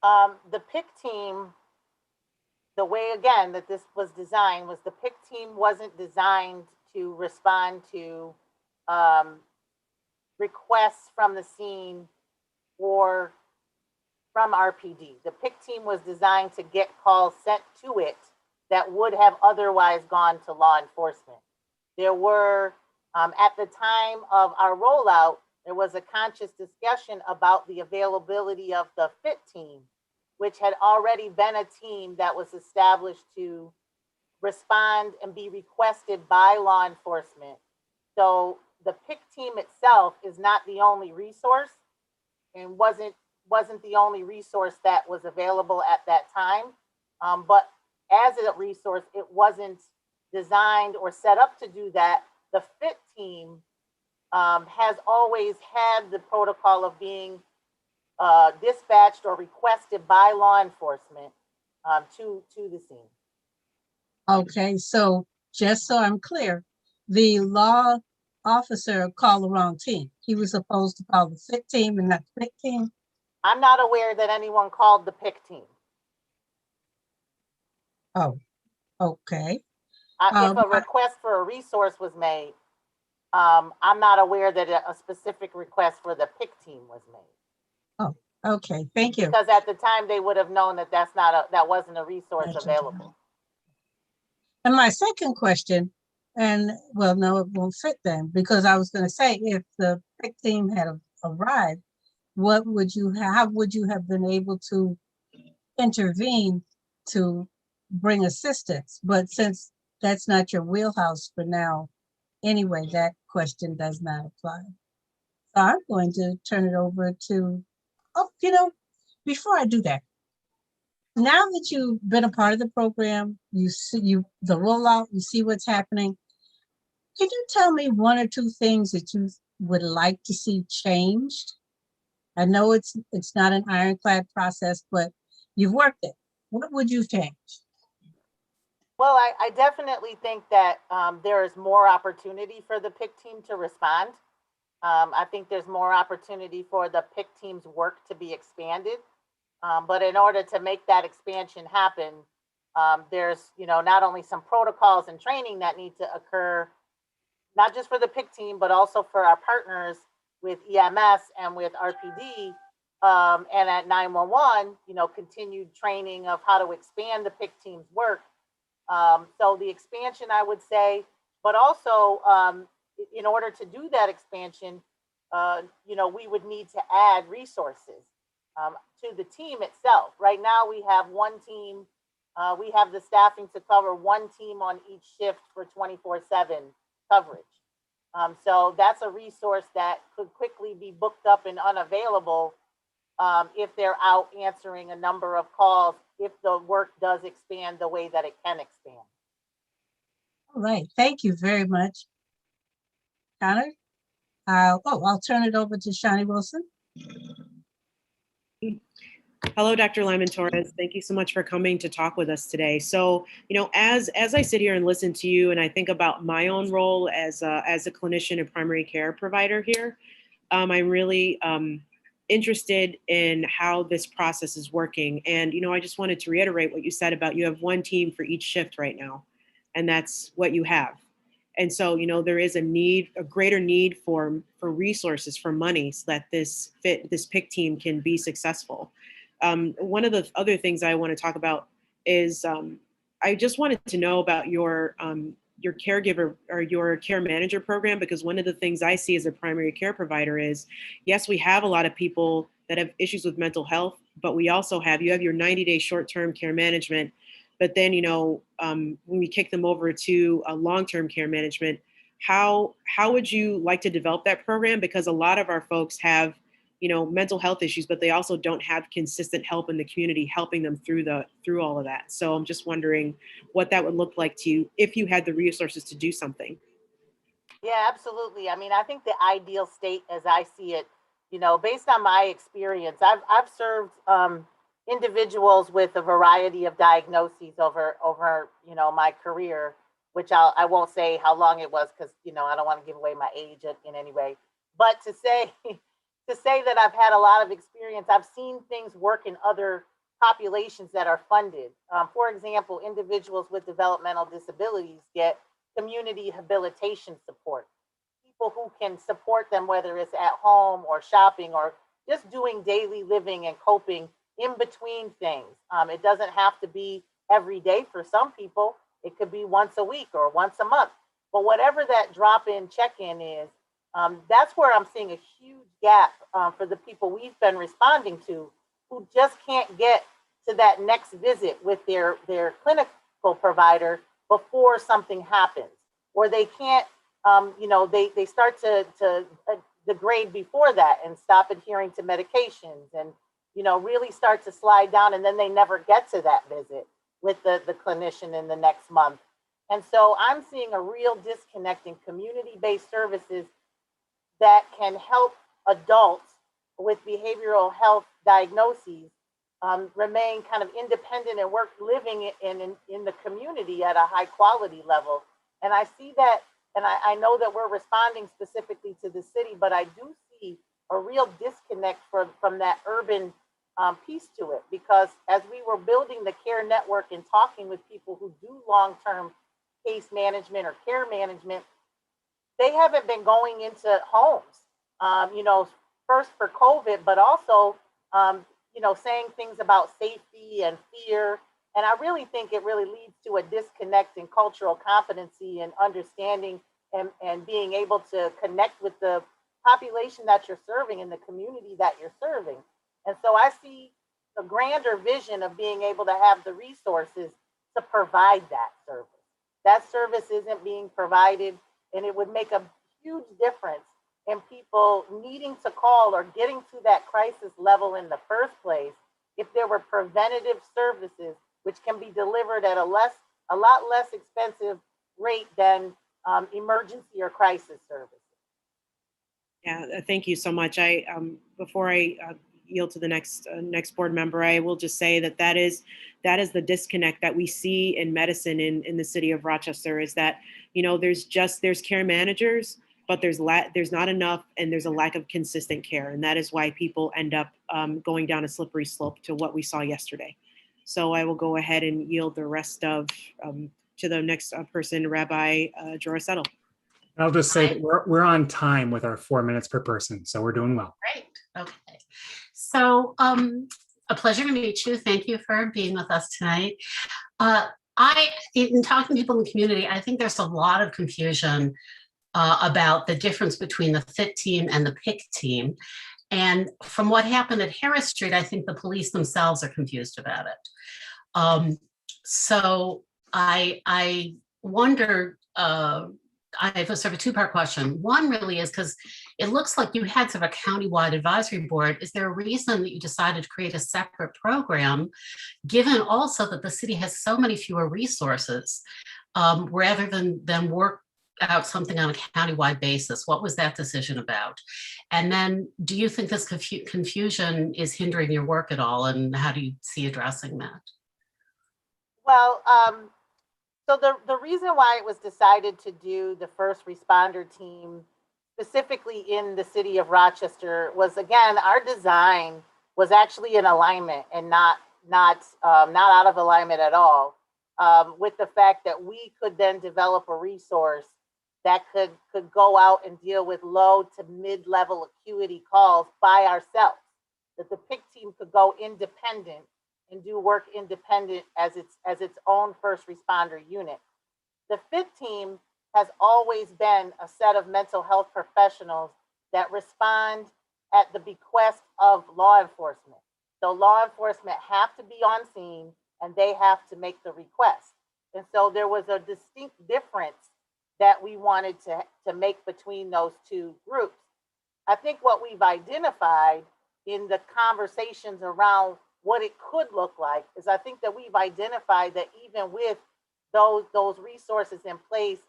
The PIC team, the way again that this was designed was the PIC team wasn't designed to respond to requests from the scene or from RPD. The PIC team was designed to get calls sent to it that would have otherwise gone to law enforcement. There were, at the time of our rollout, there was a conscious discussion about the availability of the FIT team, which had already been a team that was established to respond and be requested by law enforcement. So the PIC team itself is not the only resource and wasn't the only resource that was available at that time. But as a resource, it wasn't designed or set up to do that. The FIT team has always had the protocol of being dispatched or requested by law enforcement to the scene. Okay, so just so I'm clear, the law officer called the wrong team. He was supposed to call the FIT team and not the PIC team. I'm not aware that anyone called the PIC team. Oh, okay. If a request for a resource was made, I'm not aware that a specific request for the PIC team was made. Oh, okay, thank you. Because at the time they would have known that that wasn't a resource available. And my second question, and well, no, it won't fit then, because I was going to say, if the PIC team had arrived, how would you have been able to intervene to bring assistance? But since that's not your wheelhouse for now, anyway, that question does not apply. So I'm going to turn it over to, before I do that, now that you've been a part of the program, you see the rollout, you see what's happening. Can you tell me one or two things that you would like to see changed? I know it's not an ironclad process, but you've worked it. What would you change? Well, I definitely think that there is more opportunity for the PIC team to respond. I think there's more opportunity for the PIC team's work to be expanded. But in order to make that expansion happen, there's not only some protocols and training that need to occur, not just for the PIC team, but also for our partners with EMS and with RPD and at 911, continued training of how to expand the PIC team's work. So the expansion, I would say, but also in order to do that expansion, we would need to add resources to the team itself. Right now, we have one team. We have the staffing to cover one team on each shift for 24/7 coverage. So that's a resource that could quickly be booked up and unavailable if they're out answering a number of calls, if the work does expand the way that it can expand. All right, thank you very much, Connor. I'll turn it over to Shani Wilson. Hello, Dr. Lyman Torres. Thank you so much for coming to talk with us today. So, as I sit here and listen to you and I think about my own role as a clinician and primary care provider here, I'm really interested in how this process is working. And, I just wanted to reiterate what you said about you have one team for each shift right now, and that's what you have. And so, there is a greater need for resources, for money, so that this PIC team can be successful. One of the other things I want to talk about is I just wanted to know about your caregiver or your care manager program, because one of the things I see as a primary care provider is, yes, we have a lot of people that have issues with mental health, but you have your 90-day short-term care management. But then, when we kick them over to a long-term care management, how would you like to develop that program? Because a lot of our folks have, mental health issues, but they also don't have consistent help in the community helping them through all of that. So I'm just wondering what that would look like to you if you had the resources to do something. Yeah, absolutely. I mean, I think the ideal state, as I see it, based on my experience, I've served individuals with a variety of diagnoses over my career, which I won't say how long it was, because I don't want to give away my age in any way. But to say that I've had a lot of experience, I've seen things work in other populations that are funded. For example, individuals with developmental disabilities get community habilitation support. People who can support them, whether it's at home or shopping or just doing daily living and coping in between things. It doesn't have to be every day for some people. It could be once a week or once a month. But whatever that drop-in check-in is, that's where I'm seeing a huge gap for the people we've been responding to, who just can't get to that next visit with their clinical provider before something happens, or they can't, they start to degrade before that and stop adhering to medications and, really start to slide down, and then they never get to that visit with the clinician in the next month. And so I'm seeing a real disconnect in community-based services that can help adults with behavioral health diagnoses remain kind of independent and work living in the community at a high quality level. And I see that, and I know that we're responding specifically to the city, but I do see a real disconnect from that urban piece to it, because as we were building the care network and talking with people who do long-term case management or care management, they haven't been going into homes, first for COVID, but also, saying things about safety and fear. And I really think it really leads to a disconnect in cultural competency and understanding and being able to connect with the population that you're serving and the community that you're serving. And so I see a grander vision of being able to have the resources to provide that service. That service isn't being provided, and it would make a huge difference in people needing to call or getting to that crisis level in the first place if there were preventative services which can be delivered at a lot less expensive rate than emergency or crisis services. Yeah, thank you so much. Before I yield to the next board member, I will just say that is the disconnect that we see in medicine in the city of Rochester, is that there's care managers, but there's not enough, and there's a lack of consistent care, and that is why people end up going down a slippery slope to what we saw yesterday. So I will go ahead and yield the rest of to the next person, Rabbi Jorosettle. I'll just say that we're on time with our 4 minutes per person, so we're doing well. Great. Okay. So a pleasure to meet you. Thank you for being with us tonight. In talking to people in the community, I think there's a lot of confusion about the difference between the FIT team and the PIC team. And from what happened at Harris Street, I think the police themselves are confused about it. So I wonder, I have a sort of a two-part question. One really is because it looks like you had sort of a countywide advisory board. Is there a reason that you decided to create a separate program, given also that the city has so many fewer resources, rather than work out something on a countywide basis? What was that decision about? And then do you think this confusion is hindering your work at all? And how do you see addressing that? Well, so the reason why it was decided to do the first responder team specifically in the city of Rochester was, again, our design was actually in alignment and not out of alignment at all, with the fact that we could then develop a resource that could go out and deal with low to mid-level acuity calls by ourselves, that the PIC team could go independent and do work independent as its own first responder unit. The FIT team has always been a set of mental health professionals that respond at the bequest of law enforcement. So law enforcement have to be on scene and they have to make the request. And so there was a distinct difference that we wanted to make between those two groups. I think what we've identified in the conversations around what it could look like is, I think that we've identified that even with those resources in place,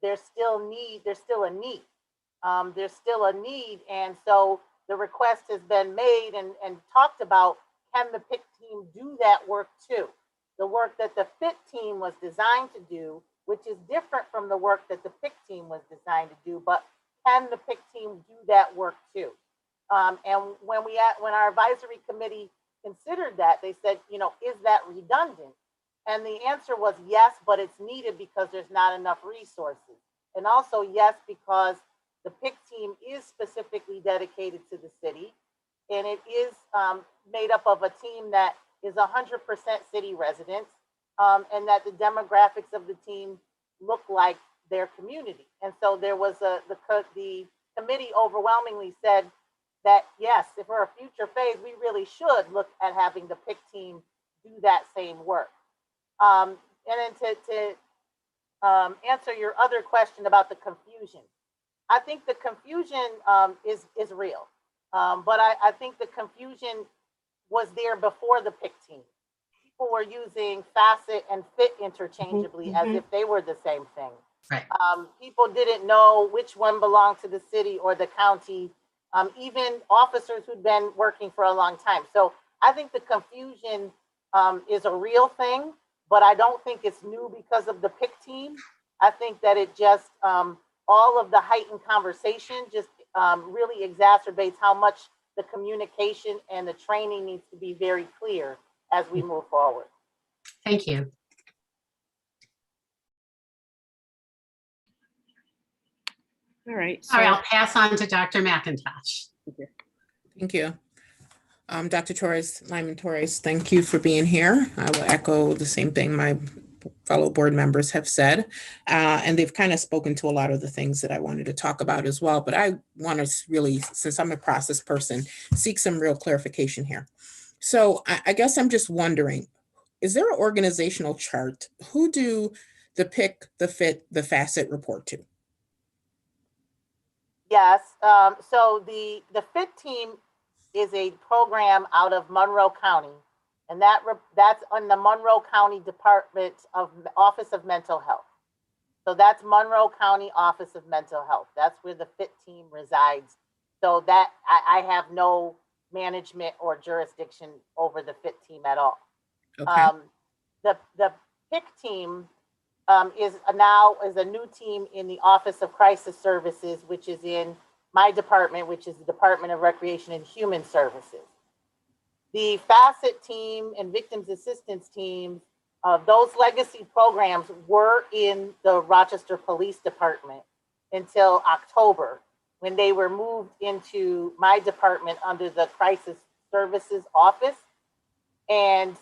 there's still a need. There's still a need. And so the request has been made and talked about, can the PIC team do that work too? The work that the FIT team was designed to do, which is different from the work that the PIC team was designed to do, but can the PIC team do that work too? And when our advisory committee considered that, they said, is that redundant? And the answer was yes, but it's needed because there's not enough resources. And also yes, because the PIC team is specifically dedicated to the city, and it is made up of a team that is 100% city residents, and that the demographics of the team look like their community. And so there was the committee overwhelmingly said that yes, if for a future phase, we really should look at having the PIC team do that same work. And then to answer your other question about the confusion, I think the confusion is real, but I think the confusion was there before the PIC team. People were using facet and fit interchangeably as if they were the same thing. Right. People didn't know which one belonged to the city or the county, even officers who'd been working for a long time. So I think the confusion is a real thing, but I don't think it's new because of the PIC team. I think that it just, all of the heightened conversation just really exacerbates how much the communication and the training needs to be very clear as we move forward. Thank you. All right. All right, I'll pass on to Dr. McIntosh. Thank you. Dr. Torres, Lyman Torres, thank you for being here. I will echo the same thing my fellow board members have said, and they've kind of spoken to a lot of the things that I wanted to talk about as well, but I want to really, since I'm a process person, seek some real clarification here. So I guess I'm just wondering, is there an organizational chart? Who do the PIC, the FIT, the FACET report to? Yes, so the FIT team is a program out of Monroe County, and that's on the Monroe County Department of Office of Mental Health. So that's Monroe County Office of Mental Health. That's where the FIT team resides. So that I have no management or jurisdiction over the FIT team at all. Okay. The PIC team is a new team in the Office of Crisis Services, which is in my department, which is the Department of Recreation and Human Services. The FACET team and victims assistance teams, those legacy programs were in the Rochester Police Department until October, when they were moved into my department under the Crisis Services Office. And,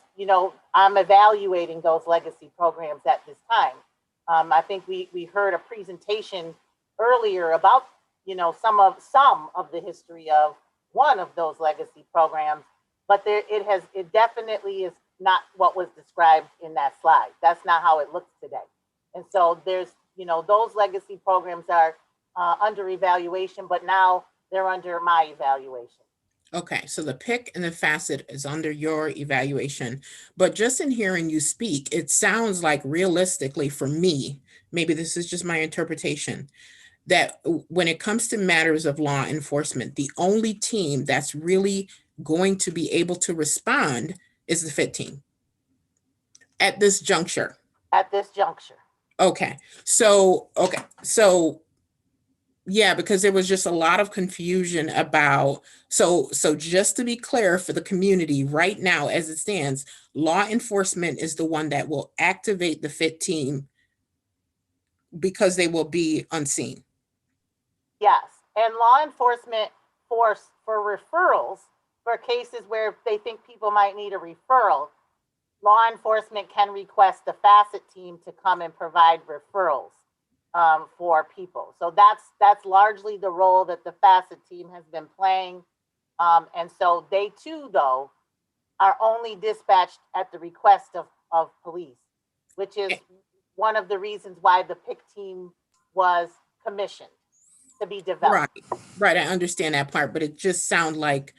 I'm evaluating those legacy programs at this time. I think we heard a presentation earlier about, some of the history of one of those legacy programs, but it definitely is not what was described in that slide. That's not how it looks today. And so there's, those legacy programs are under evaluation, but now they're under my evaluation. Okay, so the PIC and the FACET is under your evaluation, but just in hearing you speak, it sounds like realistically for me, maybe this is just my interpretation, that when it comes to matters of law enforcement, the only team that's really going to be able to respond is the FIT team at this juncture. At this juncture. Okay, so Yeah, because there was just a lot of confusion about, so just to be clear for the community, right now, as it stands, law enforcement is the one that will activate the FIT team because they will be unseen. Yes, and law enforcement for referrals, for cases where they think people might need a referral, law enforcement can request the facet team to come and provide referrals for people. So that's largely the role that the facet team has been playing. And so they too, though, are only dispatched at the request of police, which is one of the reasons why the PIC team was commissioned to be developed. Right, I understand that part, but it just sounds like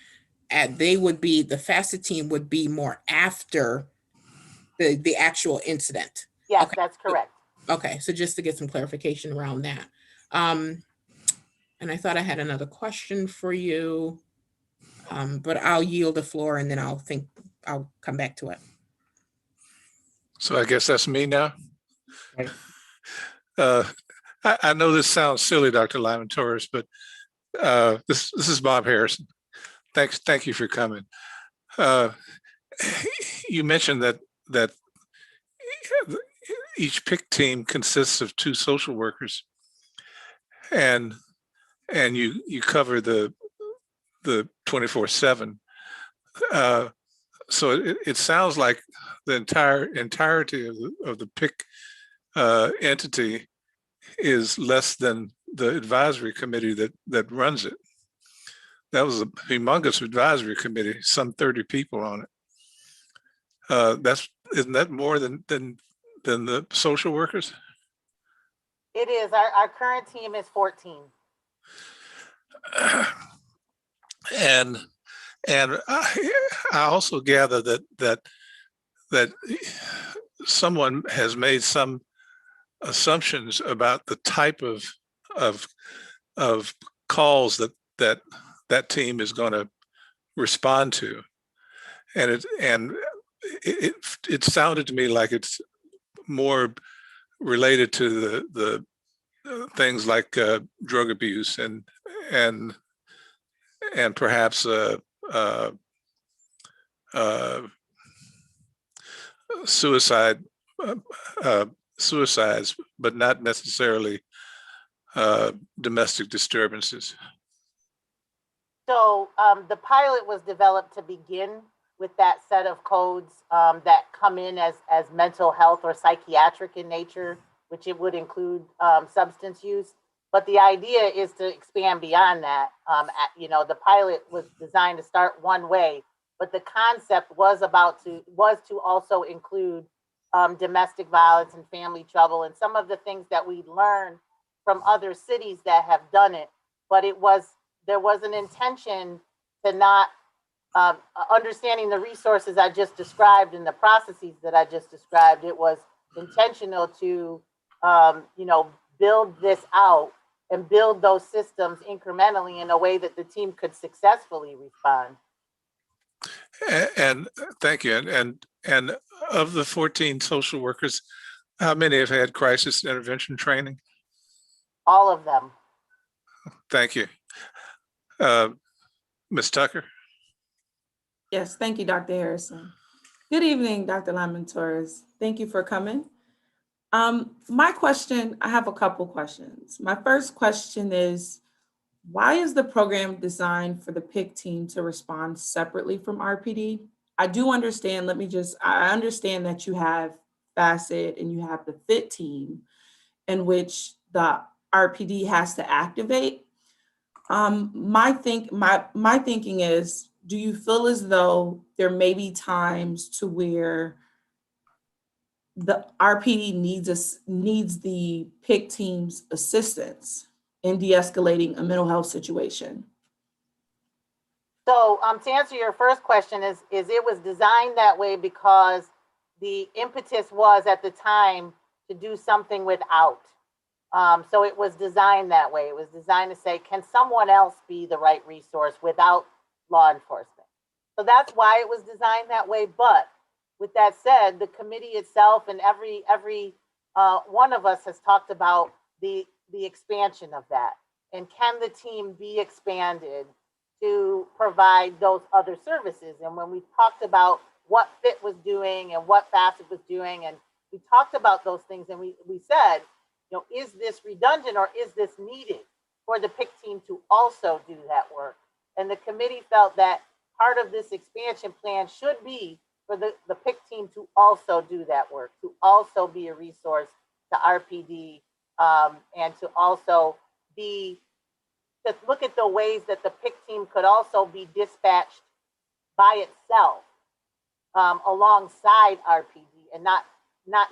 the facet team would be more after the actual incident. Yes, Okay. that's correct. Okay, so just to get some clarification around that. And I thought I had another question for you, but I'll yield the floor and then I'll come back to it. So I guess that's me now. Right. I know this sounds silly, Dr. Lyman Torres, but this is Bob Harrison. Thank you for coming. You mentioned that each PIC team consists of 2 social workers, and you cover the 24/7. So it sounds like the entirety of the PIC entity is less than the advisory committee that runs it. That was a humongous advisory committee, some 30 people on it. Isn't that more than the social workers? It is. Our current team is 14. And I also gather that someone has made some assumptions about the type of calls that team is going to respond to, and it sounded to me like it's more related to the things like drug abuse and perhaps suicides, but not necessarily domestic disturbances. So the pilot was developed to begin with that set of codes that come in as mental health or psychiatric in nature, which it would include substance use. But the idea is to expand beyond that. The pilot was designed to start one way, but the concept was to also include domestic violence and family trouble and some of the things that we learned from other cities that have done it. But there was an intention to not understanding the resources I just described and the processes that I just described. It was intentional to build this out and build those systems incrementally in a way that the team could successfully respond. And thank you. And of the 14 social workers, how many have had crisis intervention training? All of them. Thank you. Ms. Tucker? Yes, thank you, Dr. Harrison. Good evening, Dr. Lyman Torres. Thank you for coming. My question, I have a couple questions. My first question is, why is the program designed for the PIC team to respond separately from RPD? I do understand, I understand that you have FACET and you have the FIT team in which the RPD has to activate. My thinking is, do you feel as though there may be times to where the RPD needs the PIC team's assistance in de-escalating a mental health situation? So to answer your first question is it was designed that way because the impetus was at the time to do something without. So it was designed that way. It was designed to say, can someone else be the right resource without law enforcement? So that's why it was designed that way. But with that said, the committee itself and every one of us has talked about the expansion of that. And can the team be expanded to provide those other services? And when we talked about what FIT was doing and what FACET was doing, and we talked about those things, and we said, you know, is this redundant or is this needed for the PIC team to also do that work? And the committee felt that part of this expansion plan should be for the PIC team to also do that work, to also be a resource to RPD, and to also be, to look at the ways that the PIC team could also be dispatched by itself, alongside RPD, and not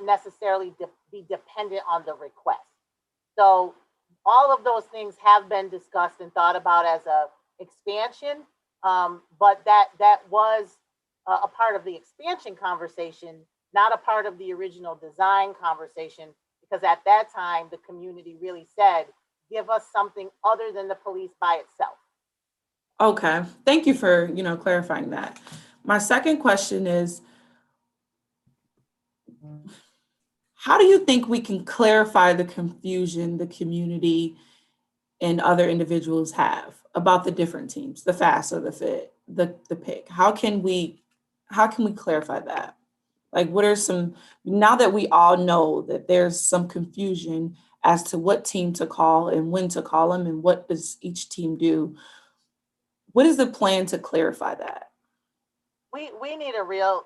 necessarily be dependent on the request. So all of those things have been discussed and thought about as a expansion, but that was a part of the expansion conversation, not a part of the original design conversation, because at that time, the community really said, give us something other than the police by itself. Okay, thank you for, clarifying that. My second question is, how do you think we can clarify the confusion the community and other individuals have about the different teams, the FAST or the FIT, the PIC? How can we clarify that? Like, what are some, now that we all know that there's some confusion as to what team to call and when to call them and what does each team do, what is the plan to clarify that? We need a real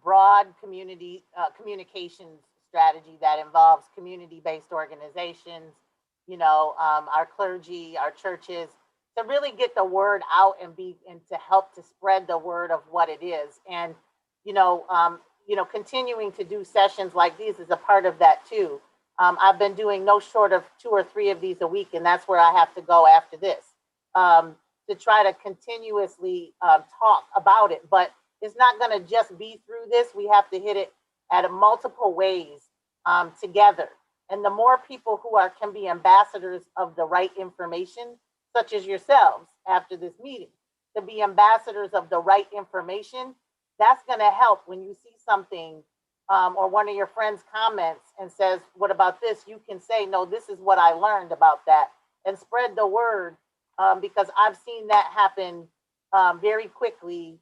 broad community communications strategy that involves community-based organizations, our clergy, our churches, to really get the word out and to help to spread the word of what it is. And continuing to do sessions like these is a part of that too. I've been doing no short of 2 or 3 of these a week, and that's where I have to go after this, to try to continuously talk about it. But it's not going to just be through this. We have to hit it at multiple ways together. And the more people who can be ambassadors of the right information, such as yourselves after this meeting, to be ambassadors of the right information, that's going to help when you see something or one of your friends comments and says, what about this? You can say, no, this is what I learned about that, and spread the word, because I've seen that happen very quickly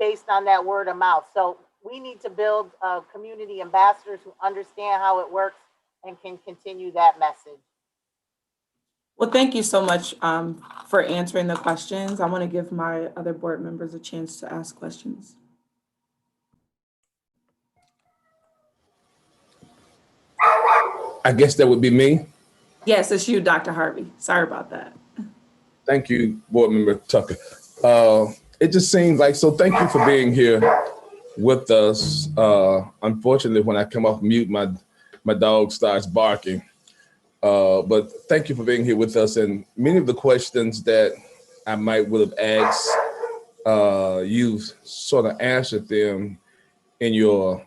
based on that word of mouth. So we need to build community ambassadors who understand how it works and can continue that message. Well, thank you so much for answering the questions. I want to give my other board members a chance to ask questions. I guess that would be me. Yes, it's you, Dr. Harvey. Sorry about that. Thank you, Board Member Tucker. It just seems like, so thank you for being here with us. Unfortunately, when I come off mute, my dog starts barking. But thank you for being here with us. And many of the questions that I would have asked, you've sort of answered them in your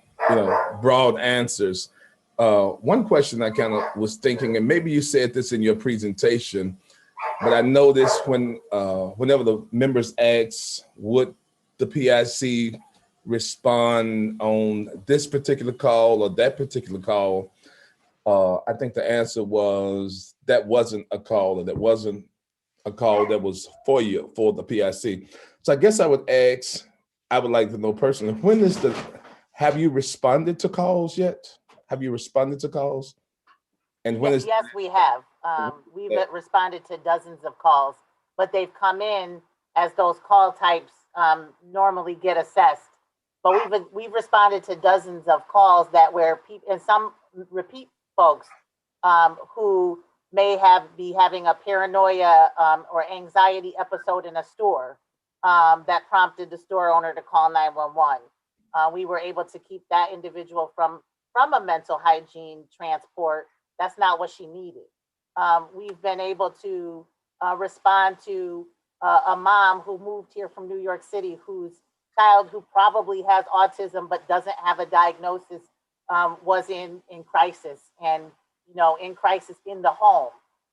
broad answers. One question I kind of was thinking, and maybe you said this in your presentation, but I noticed whenever the members ask, would the PIC respond on this particular call or that particular call, I think the answer was that wasn't a call, or that wasn't a call that was for you, for the PIC. So I guess I would like to know personally, have you responded to calls yet? Have you responded to calls? And when Yes, we have. We've responded to dozens of calls, but they've come in as those call types normally get assessed. But we've responded to dozens of calls where people, and some repeat folks who may be having a paranoia or anxiety episode in a store that prompted the store owner to call 911. We were able to keep that individual from a mental hygiene transport. That's not what she needed. We've been able to respond to a mom who moved here from New York City, whose child, who probably has autism but doesn't have a diagnosis, was in crisis, and in crisis in the home.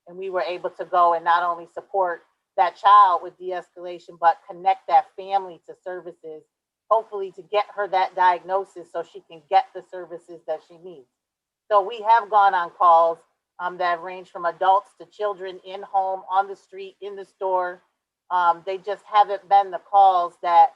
And we were able to go and not only support that child with de-escalation, but connect that family to services, hopefully to get her that diagnosis so she can get the services that she needs. So we have gone on calls. that range from adults to children, in home, on the street, in the store. They just haven't been the calls that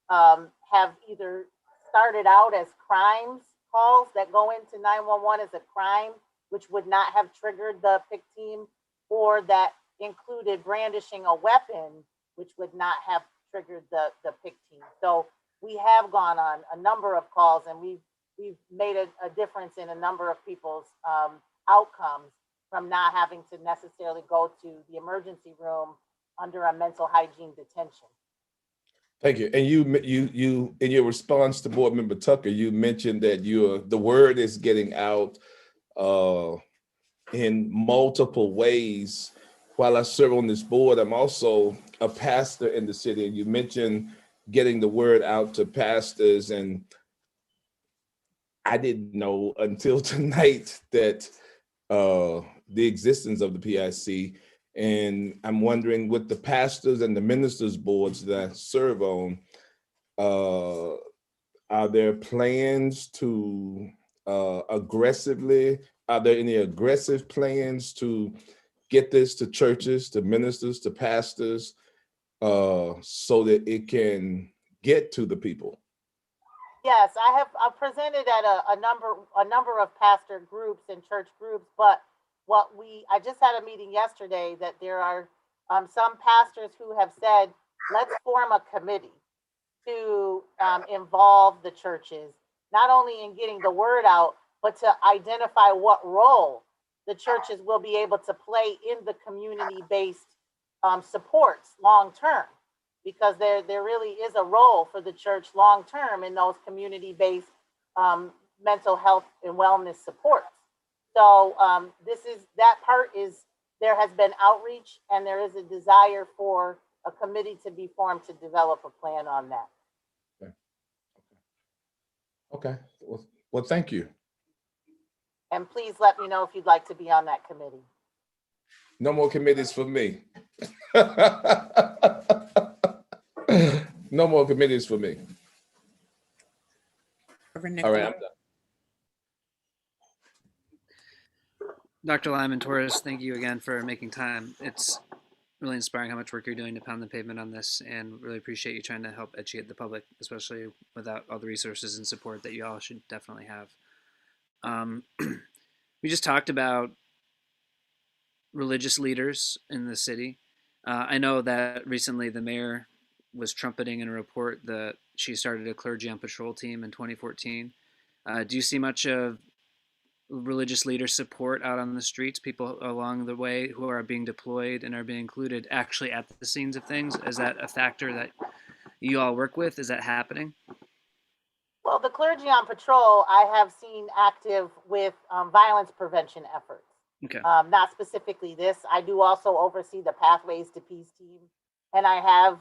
have either started out as crimes calls that go into 911 as a crime, which would not have triggered the PIC team, or that included brandishing a weapon, which would not have triggered the PIC team. So we have gone on a number of calls, and we've made a difference in a number of people's outcomes from not having to necessarily go to the emergency room under a mental hygiene detention. Thank you. And you in your response to Board Member Tucker, you mentioned that the word is getting out in multiple ways. While I serve on this board, I'm also a pastor in the city. And you mentioned getting the word out to pastors, and I didn't know until tonight that the existence of the PIC. And I'm wondering, with the pastors and the ministers boards that I serve on, are there plans to are there any aggressive plans to get this to churches, to ministers, to pastors, so that it can get to the people? Yes, I've presented at a number of pastor groups and church groups, but I just had a meeting yesterday that there are some pastors who have said, let's form a committee to involve the churches, not only in getting the word out, but to identify what role the churches will be able to play in the community-based supports long-term, because there really is a role for the church long-term in those community-based mental health and wellness supports. So there has been outreach, and there is a desire for a committee to be formed to develop a plan on that. Okay. Well, thank you. And please let me know if you'd like to be on that committee. No more committees for me. No more committees for me. All right, I'm done. Dr. Lyman Torres, thank you again for making time. It's really inspiring how much work you're doing to pound the pavement on this, and really appreciate you trying to help educate the public, especially without all the resources and support that you all should definitely have. We just talked about religious leaders in the city. I know that recently the mayor was trumpeting in a report that she started a clergy on patrol team in 2014. Do you see much of religious leader support out on the streets, people along the way who are being deployed and are being included actually at the scenes of things? Is that a factor that you all work with? Is that happening? Well, the clergy on patrol, I have seen active with violence prevention efforts. Okay. Not specifically this. I do also oversee the Pathways to Peace team. And I have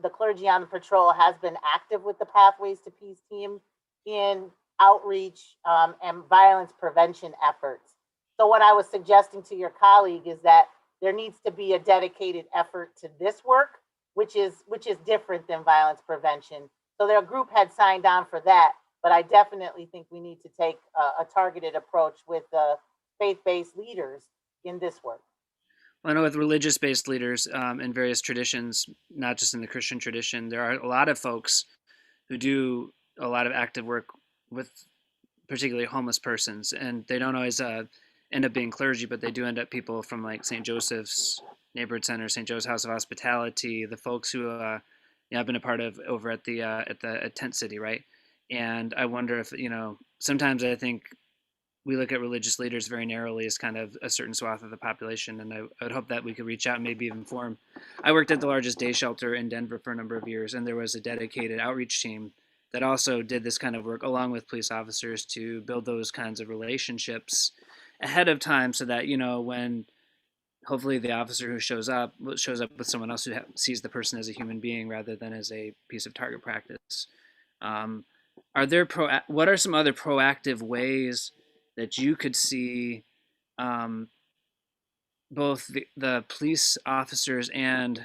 the clergy on the patrol has been active with the Pathways to Peace team in outreach and violence prevention efforts. So what I was suggesting to your colleague is that there needs to be a dedicated effort to this work, which is different than violence prevention. So their group had signed on for that, but I definitely think we need to take a targeted approach with the faith-based leaders in this work. Well, I know with religious-based leaders in various traditions, not just in the Christian tradition, there are a lot of folks who do a lot of active work with particularly homeless persons, and they don't always end up being clergy, but they do end up people from like St. Joseph's Neighborhood Center, St. Joe's House of Hospitality, the folks who I've been a part of over at the Tent City, right? And I wonder if, sometimes I think we look at religious leaders very narrowly as kind of a certain swath of the population, and I would hope that we could reach out and maybe even form. I worked at the largest day shelter in Denver for a number of years, and there was a dedicated outreach team that also did this kind of work along with police officers to build those kinds of relationships ahead of time, so that, when hopefully the officer who shows up with someone else who sees the person as a human being rather than as a piece of target practice. What are some other proactive ways that you could see both the police officers and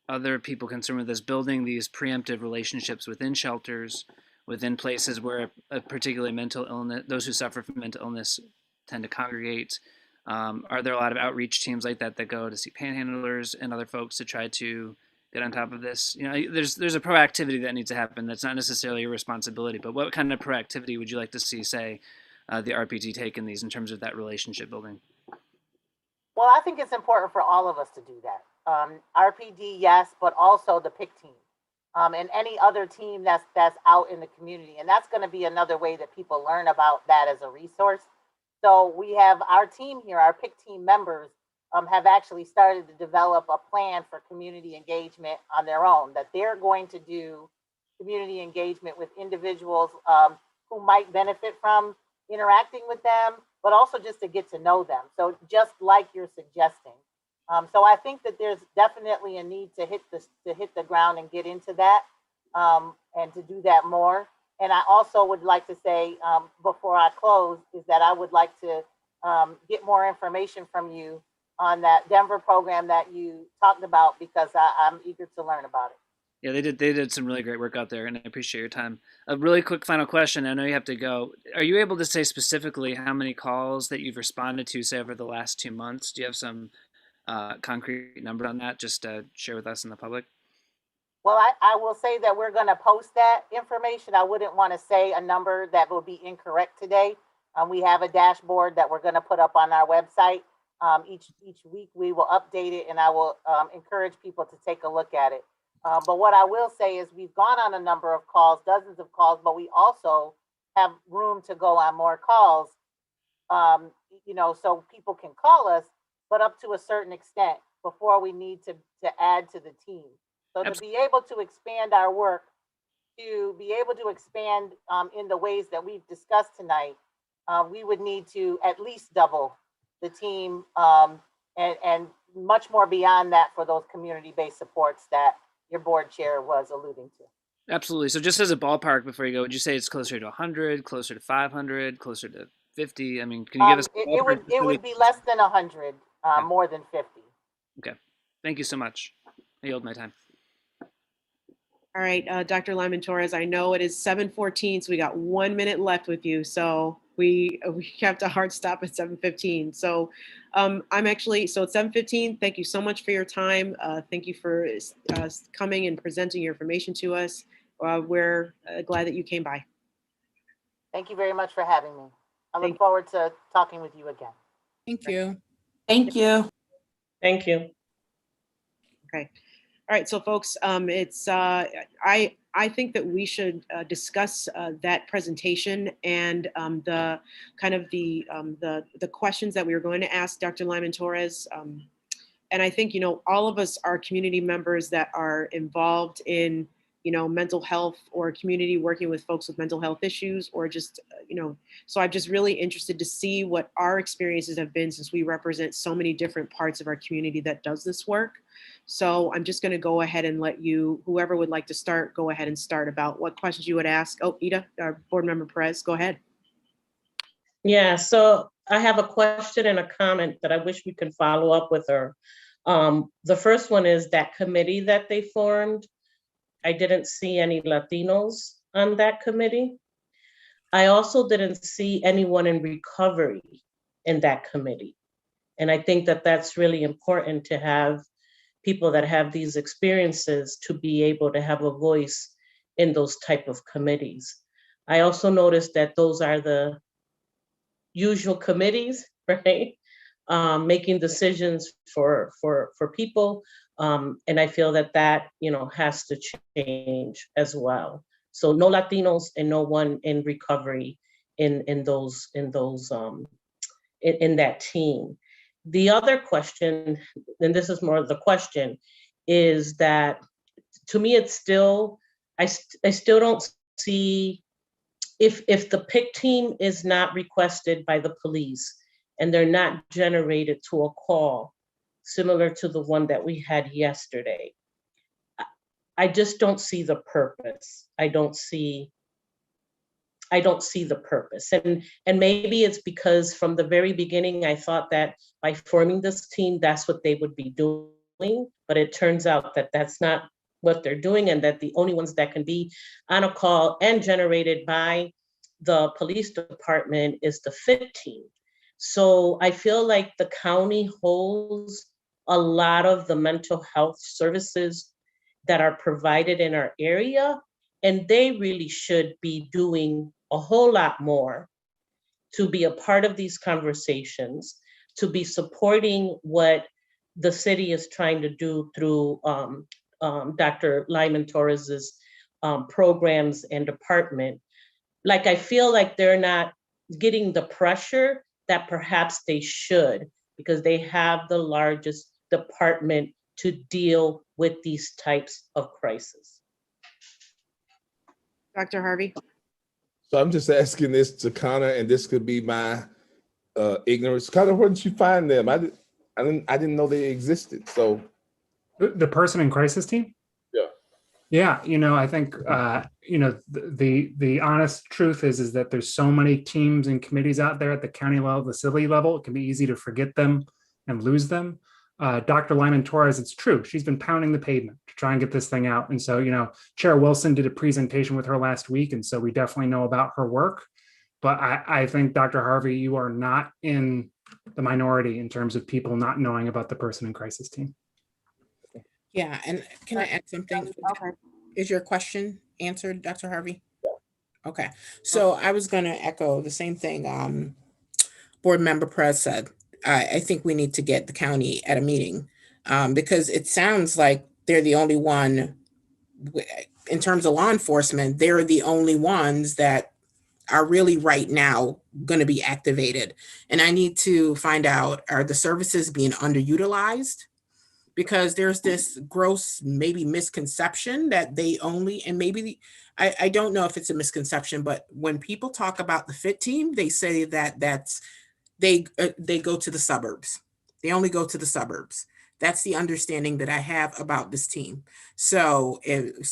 other people concerned with this building these preemptive relationships within shelters, within places where particularly mental illness, those who suffer from mental illness tend to congregate, Are there a lot of outreach teams like that that go to see panhandlers and other folks to try to get on top of this? You know, there's a proactivity that needs to happen. That's not necessarily your responsibility, but what kind of proactivity would you like to see, say, the RPT take in these in terms of that relationship building? Well, I think it's important for all of us to do that. RPD, yes, but also the PIC team, and any other team that's out in the community. And that's going to be another way that people learn about that as a resource. So we have our team here, our PIC team members have actually started to develop a plan for community engagement on their own, that they're going to do community engagement with individuals who might benefit from interacting with them, but also just to get to know them. So just like you're suggesting. So I think that there's definitely a need to hit the ground and get into that and to do that more. And I also would like to say before I close is that I would like to get more information from you on that Denver program that you talked about, because I'm eager to learn about it. Yeah, they did some really great work out there, and I appreciate your time. A really quick final question. I know you have to go. Are you able to say specifically how many calls that you've responded to, say, over the last 2 months? Do you have some concrete number on that, just to share with us and the public? Well, I will say that we're going to post that information. I wouldn't want to say a number that will be incorrect today. We have a dashboard that we're going to put up on our website. Each week we will update it, and I will encourage people to take a look at it. But what I will say is we've gone on a number of calls, dozens of calls, but we also have room to go on more calls, you know, so people can call us, but up to a certain extent before we need to add to the team. So to be able to expand our work, to be able to expand in the ways that we've discussed tonight, we would need to at least double the team and much more beyond that for those community-based supports that your board chair was alluding to. Absolutely. So just as a ballpark before you go, would you say it's closer to 100, closer to 500, closer to 50? I mean, can you give us? It would be less than 100, more than 50. Okay. Thank you so much. I yield my time. All right, Dr. Lyman Torres, I know it is 7:14, so we got 1 minute left with you. So we kept a hard stop at 7:15. So so it's 7:15. Thank you so much for your time. Thank you for coming and presenting your information to us. We're glad that you came by. Thank you very much for having me. I look forward to talking with you again. Thank you. Thank you. Thank you. Okay. All right, so folks, I think that we should discuss that presentation and the kind of the questions that we were going to ask Dr. Lyman Torres. And I think, you know, all of us are community members that are involved in, you know, mental health or community working with folks with mental health issues, or just, you know, so I'm just really interested to see what our experiences have been, since we represent so many different parts of our community that does this work. So I'm just going to go ahead and let you, whoever would like to start, go ahead and start about what questions you would ask. Oh, Ida, our board member Perez, go ahead. Yeah, so I have a question and a comment that I wish we could follow up with her. The first one is that committee that they formed. I didn't see any Latinos on that committee. I also didn't see anyone in recovery in that committee. And I think that that's really important to have people that have these experiences to be able to have a voice in those type of committees. I also noticed that those are the usual committees, right? Making decisions for people. And I feel that, you know, has to change as well. So no Latinos and no one in recovery in that team. The other question, and this is more of the question, is that to me, it's still, I still don't see, if the PIC team is not requested by the police and they're not generated to a call similar to the one that we had yesterday, I just don't see the purpose. I don't see the purpose. And maybe it's because from the very beginning, I thought that by forming this team, that's what they would be doing. But it turns out that that's not what they're doing, and that the only ones that can be on a call and generated by the police department is the FIT team. So I feel like the county holds a lot of the mental health services that are provided in our area, and they really should be doing a whole lot more to be a part of these conversations, to be supporting what the city is trying to do through Dr. Lyman Torres's programs and department. Like, I feel like they're not getting the pressure that perhaps they should, because they have the largest department to deal with these types of crises. Dr. Harvey? So I'm just asking this to Connor, and this could be my ignorance. Connor, where did you find them? I didn't know they existed. So The person in crisis team? yeah. Yeah, I think the honest truth is that there's so many teams and committees out there at the county level, the city level. It can be easy to forget them and lose them. Dr. Lyman Torres, it's true. She's been pounding the pavement to try and get this thing out. And so, Chair Wilson did a presentation with her last week. And so we definitely know about her work. But I think, Dr. Harvey, you are not in the minority in terms of people not knowing about the person in crisis team. Yeah, and can I add something? Okay. Is your question answered, Dr. Harvey? Okay, so I was going to echo the same thing Board Member Perez said. I think we need to get the county at a meeting because it sounds like they're the only one, in terms of law enforcement, they're the only ones that are really right now going to be activated. And I need to find out, are the services being underutilized? Because there's this gross maybe misconception that they only, and maybe I don't know if it's a misconception, but when people talk about the FIT team, they say that they go to the suburbs. They only go to the suburbs. That's the understanding that I have about this team. So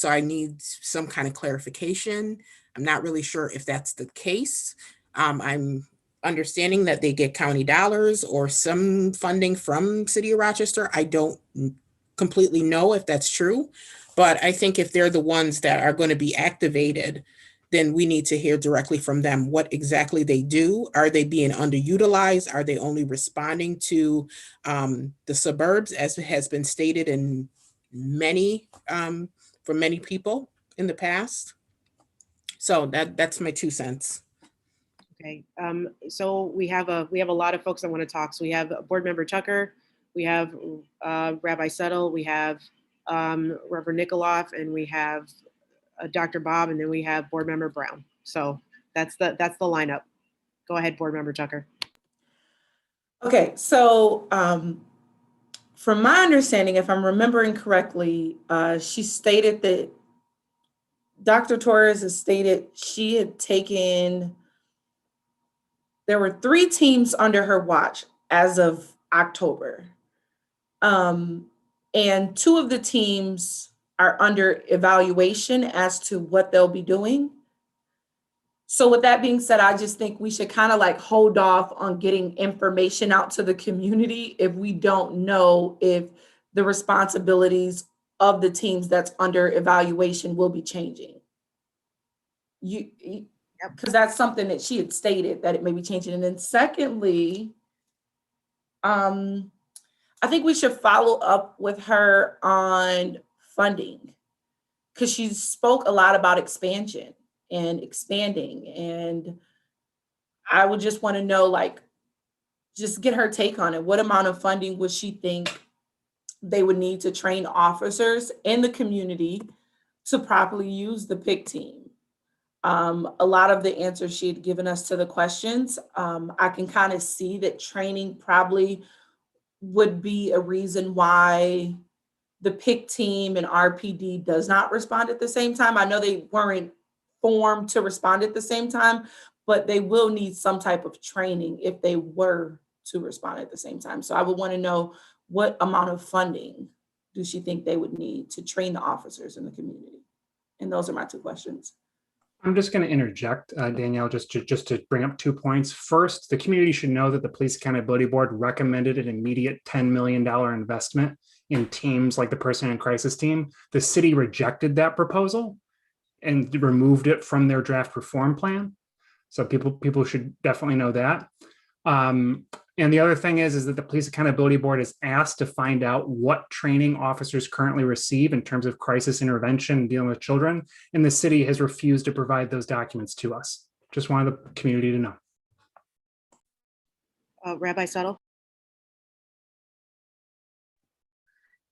I need some kind of clarification. I'm not really sure if that's the case. I'm understanding that they get county dollars or some funding from City of Rochester. I don't completely know if that's true, but I think if they're the ones that are going to be activated, then we need to hear directly from them what exactly they do. Are they being underutilized? Are they only responding to the suburbs, as has been stated in many, for many people in the past? So that's my 2 cents. Okay, so we have a lot of folks that want to talk. So we have Board Member Tucker, we have Rabbi Settle, we have Reverend Nikoloff, and we have Dr. Bob, and then we have Board Member Brown. So that's the lineup. Go ahead, Board Member Tucker. Okay, so from my understanding, if I'm remembering correctly, she stated that Dr. Torres has stated she had taken, there were 3 teams under her watch as of October. And 2 of the teams are under evaluation as to what they'll be doing. So with that being said, I just think we should kind of like hold off on getting information out to the community if we don't know if the responsibilities of the teams that's under evaluation will be changing. Because that's something that she had stated that it may be changing. And then secondly, I think we should follow up with her on funding, because she spoke a lot about expansion and expanding. And I would just want to know, like, just get her take on it. What amount of funding would she think they would need to train officers in the community to properly use the PIC team? A lot of the answers she had given us to the questions, I can kind of see that training probably would be a reason why the PIC team and RPD does not respond at the same time. I know they weren't formed to respond at the same time, but they will need some type of training if they were to respond at the same time. So I would want to know, what amount of funding do she think they would need to train the officers in the community? And those are my 2 questions. I'm just going to interject, Danielle, just to bring up 2 points. First, the community should know that the Police Accountability Board recommended an immediate $10 million investment in teams like the Person in Crisis team. The city rejected that proposal and removed it from their draft reform plan. So people should definitely know that. And the other thing is that the Police Accountability Board is asked to find out what training officers currently receive in terms of crisis intervention and dealing with children. And the city has refused to provide those documents to us. Just wanted the community to know. Rabbi Settle?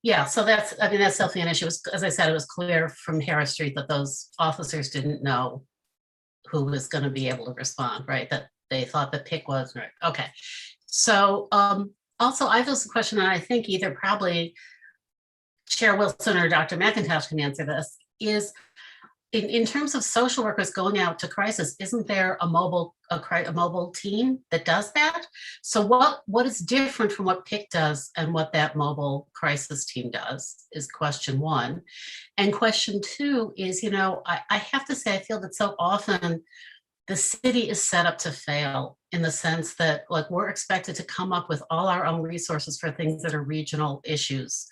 Yeah, so that's, I mean, that's definitely an issue. As I said, it was clear from Harris Street that those officers didn't know who was going to be able to respond, right? That they thought the pick was, right? Okay. So also I have a question, and I think either probably Chair Wilson or Dr. McIntosh can answer this, is in terms of social workers going out to crisis, isn't there a mobile team that does that? So what is different from what PIC does and what that mobile crisis team does is question one. And question two is, I have to say, I feel that so often the city is set up to fail in the sense that, like, we're expected to come up with all our own resources for things that are regional issues.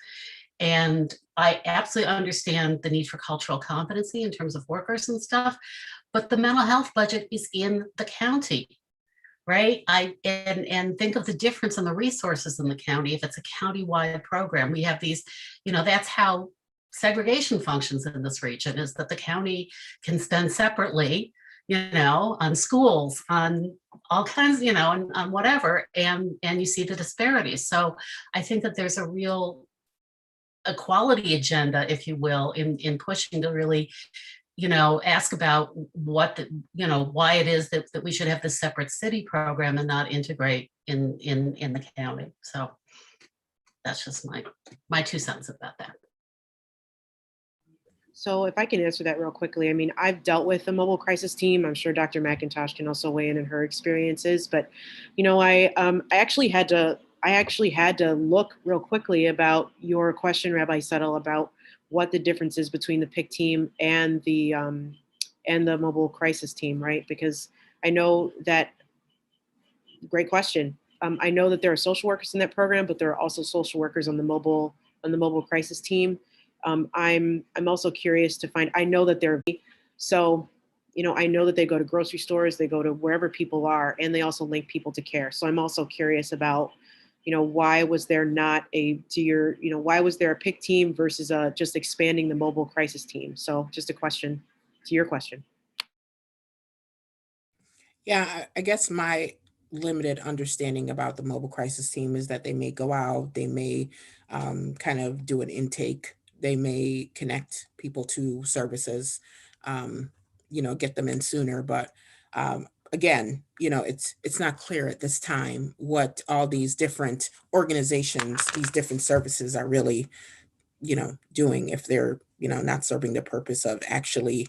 And I absolutely understand the need for cultural competency in terms of workers and stuff, but the mental health budget is in the county, right? And think of the difference in the resources in the county. If it's a county-wide program, we have these, that's how segregation functions in this region, is that the county can spend separately, on schools, on all kinds, on whatever, and you see the disparities. So I think that there's a real equality agenda, if you will, in pushing to really, ask about what, why it is that we should have this separate city program and not integrate in the county. So that's just my 2 cents about that. So if I can answer that real quickly, I mean, I've dealt with the mobile crisis team. I'm sure Dr. McIntosh can also weigh in her experiences, but, I actually had to look real quickly about your question, Rabbi Settle, about what the difference is between the PIC team and the mobile crisis team, right? Because I know that, great question. I know that there are social workers in that program, but there are also social workers on the mobile crisis team. I'm also curious to find, I know that they're, so, I know that they go to grocery stores, they go to wherever people are, and they also link people to care. So I'm also curious about, why was there not why was there a PIC team versus just expanding the mobile crisis team? So just a question to your question. Yeah, I guess my limited understanding about the mobile crisis team is that they may go out, they may kind of do an intake, they may connect people to services, get them in sooner. But again, it's not clear at this time what all these different organizations, these different services are really, doing, if they're, not serving the purpose of actually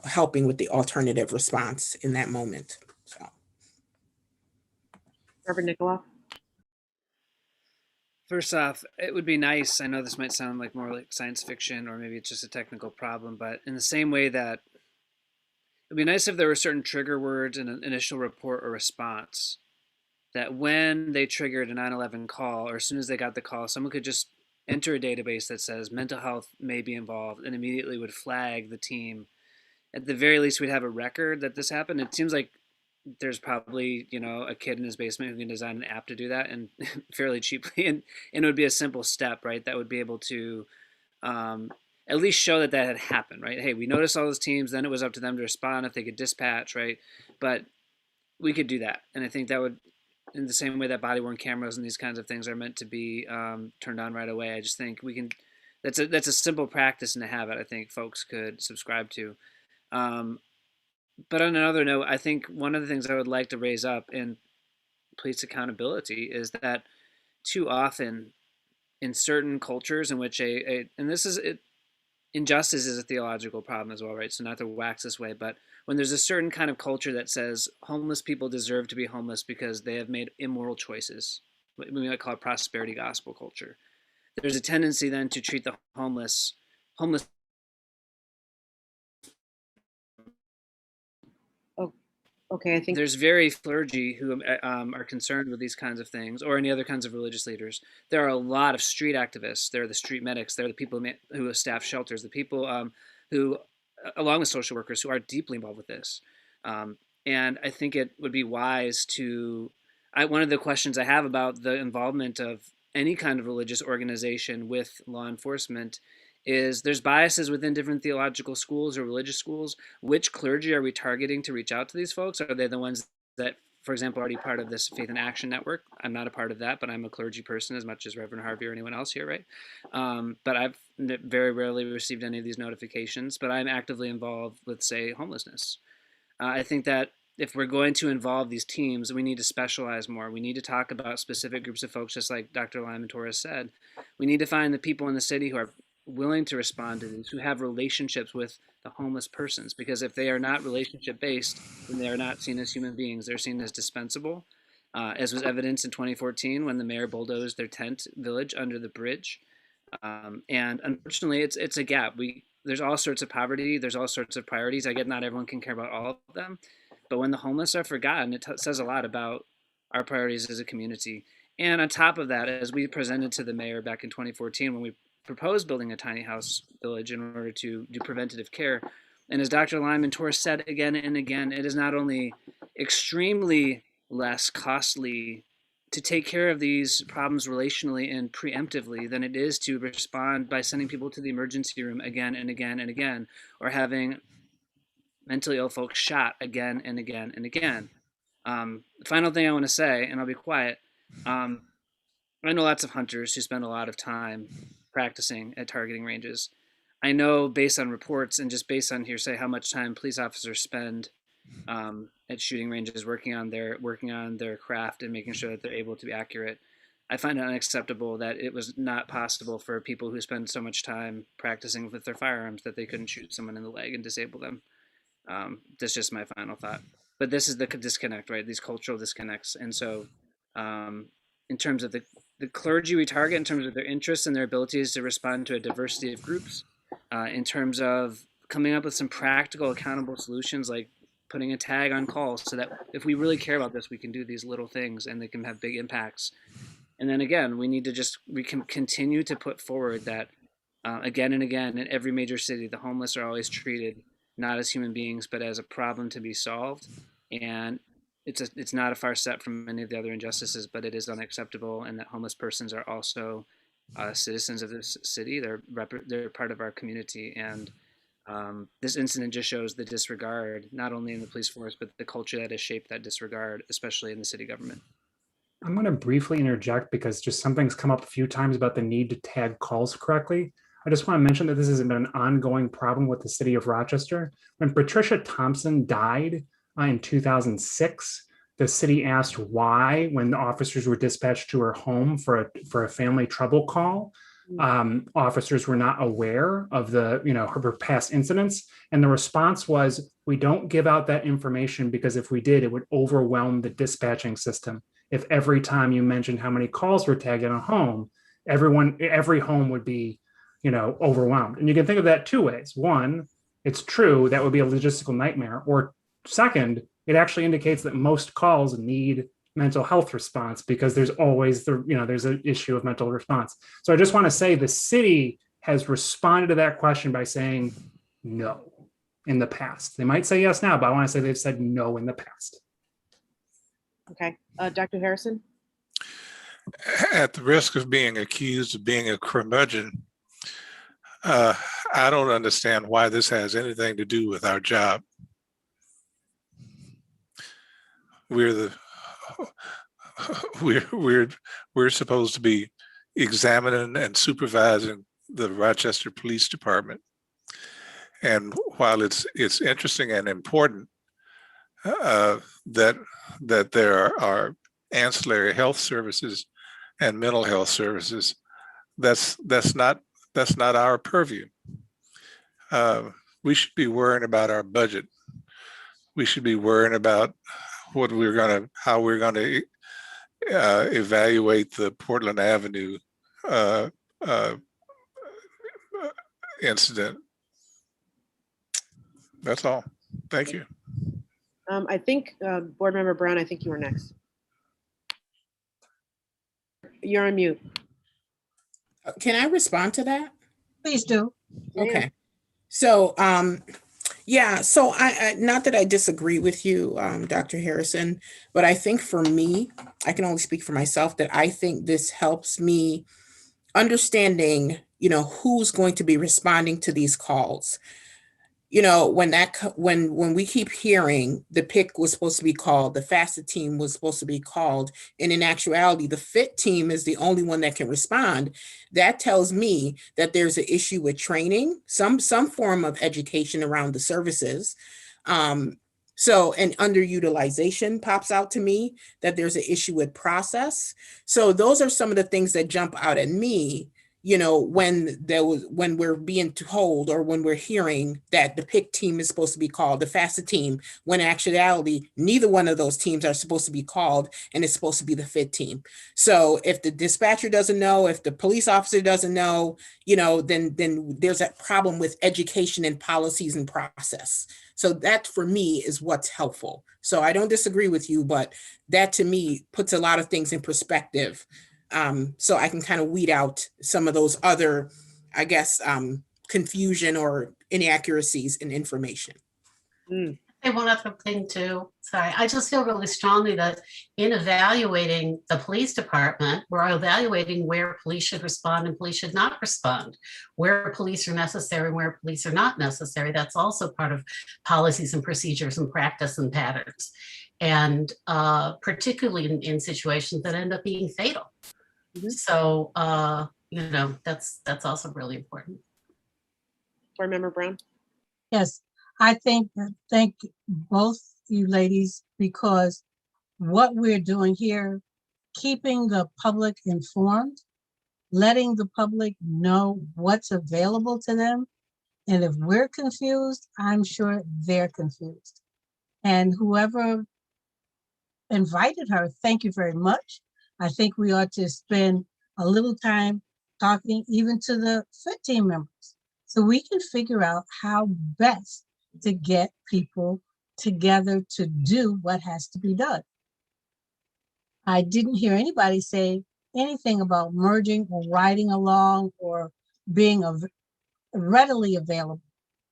helping with the alternative response in that moment. So. Reverend Nicola? First off, it would be nice, I know this might sound like more like science fiction, or maybe it's just a technical problem, but in the same way that it'd be nice if there were certain trigger words in an initial report or response that when they triggered a 9/11 call, or as soon as they got the call, someone could just enter a database that says mental health may be involved and immediately would flag the team. At the very least, we'd have a record that this happened. It seems like there's probably, a kid in his basement who can design an app to do that, and fairly cheaply, and it would be a simple step, right? That would be able to at least show that had happened, right? Hey, we noticed all those teams, then it was up to them to respond if they could dispatch, right? But we could do that. And I think that would, in the same way that body-worn cameras and these kinds of things are meant to be turned on right away, I just think we can, that's a simple practice and a habit I think folks could subscribe to. But on another note, I think one of the things I would like to raise up in police accountability is that too often in certain cultures in which and this is it, injustice is a theological problem as well, right? So not to wax this way, but when there's a certain kind of culture that says homeless people deserve to be homeless because they have made immoral choices, we might call it prosperity gospel culture, there's a tendency then to treat the homeless Okay, I think there's very clergy who are concerned with these kinds of things, or any other kinds of religious leaders. There are a lot of street activists. There are the street medics. There are the people who staff shelters, the people who, along with social workers, who are deeply involved with this. And I think it would be wise to, one of the questions I have about the involvement of any kind of religious organization with law enforcement is there's biases within different theological schools or religious schools. Which clergy are we targeting to reach out to these folks? Are they the ones that, for example, are already part of this Faith in Action network? I'm not a part of that, but I'm a clergy person as much as Reverend Harvey or anyone else here, right? But I've very rarely received any of these notifications, but I'm actively involved with, say, homelessness. I think that if we're going to involve these teams, we need to specialize more. We need to talk about specific groups of folks, just like Dr. Lyman Torres said. We need to find the people in the city who are willing to respond to these, who have relationships with the homeless persons, because if they are not relationship based, then they are not seen as human beings. They're seen as dispensable, as was evidenced in 2014 when the mayor bulldozed their tent village under the bridge. And unfortunately, it's a gap. There's all sorts of poverty. There's all sorts of priorities. I get not everyone can care about all of them, but when the homeless are forgotten, it says a lot about our priorities as a community. And on top of that, as we presented to the mayor back in 2014, when we proposed building a tiny house village in order to do preventative care, and as Dr. Lyman Torres said again and again, it is not only extremely less costly to take care of these problems relationally and preemptively than it is to respond by sending people to the emergency room again and again and again, or having mentally ill folks shot again and again and again. The final thing I want to say, and I'll be quiet, I know lots of hunters who spend a lot of time practicing at targeting ranges. I know based on reports and just based on hearsay how much time police officers spend at shooting ranges working on their craft and making sure that they're able to be accurate. I find it unacceptable that it was not possible for people who spend so much time practicing with their firearms that they couldn't shoot someone in the leg and disable them. That's just my final thought. But this is the disconnect, right? These cultural disconnects. And so in terms of the clergy we target, in terms of their interests and their abilities to respond to a diversity of groups, in terms of coming up with some practical, accountable solutions like putting a tag on calls so that if we really care about this, we can do these little things and they can have big impacts. And then again, we can continue to put forward that again and again in every major city, the homeless are always treated not as human beings, but as a problem to be solved. And it's not a far step from many of the other injustices, but it is unacceptable. And that homeless persons are also citizens of this city. They're part of our community. And this incident just shows the disregard, not only in the police force, but the culture that has shaped that disregard, especially in the city government. I'm going to briefly interject because just something's come up a few times about the need to tag calls correctly. I just want to mention that this has been an ongoing problem with the city of Rochester. When Patricia Thompson died in 2006, the city asked why, when the officers were dispatched to her home for a family trouble call, officers were not aware of her past incidents. And the response was, we don't give out that information because if we did, it would overwhelm the dispatching system. If every time you mentioned how many calls were tagged in a home, every home would be, overwhelmed. And you can think of that two ways. One, it's true, that would be a logistical nightmare. Or second, it actually indicates that most calls need mental health response because there's always there's an issue of mental response. So I just want to say the city has responded to that question by saying no in the past. They might say yes now, but I want to say they've said no in the past. Okay, Dr. Harrison? At the risk of being accused of being a curmudgeon, I don't understand why this has anything to do with our job. We're supposed to be examining and supervising the Rochester Police Department. And while it's interesting and important that there are ancillary health services and mental health services, that's not our purview. We should be worrying about our budget. We should be worrying about how we're gonna evaluate the Portland Avenue incident. That's all. Thank you. I think Board Member Brown, I think you were next. You're on mute. Can I respond to that? Please do. Okay. So, Yeah, so I not that I disagree with you, Dr. Harrison, but I think for me, I can only speak for myself that I think this helps me understanding, who's going to be responding to these calls. When we keep hearing the pick was supposed to be called, the FACET team was supposed to be called, and in actuality, the FIT team is the only one that can respond. That tells me that there's an issue with training, some form of education around the services. And underutilization pops out to me, that there's an issue with process. So those are some of the things that jump out at me, when we're being told, or when we're hearing that the pick team is supposed to be called, the FACET team, when in actuality, neither one of those teams are supposed to be called, and it's supposed to be the FIT team. So if the dispatcher doesn't know, if the police officer doesn't know, then there's a problem with education and policies and process. So that for me is what's helpful. So I don't disagree with you, but that to me puts a lot of things in perspective. So I can kind of weed out some of those other, I guess, confusion or inaccuracies in information. Mm. Hey, one other thing too. Sorry, I just feel really strongly that in evaluating the police department, we're evaluating where police should respond and police should not respond, where police are necessary and where police are not necessary. That's also part of policies and procedures and practice and patterns. And particularly in situations that end up being fatal. Mhm. So, that's also really important. Board Member Brown? Yes, I thank both you ladies, because what we're doing here, keeping the public informed, letting the public know what's available to them. And if we're confused, I'm sure they're confused. And whoever invited her, thank you very much. I think we ought to spend a little time talking even to the FIT team members, so we can figure out how best to get people together to do what has to be done. I didn't hear anybody say anything about merging or riding along or being readily available,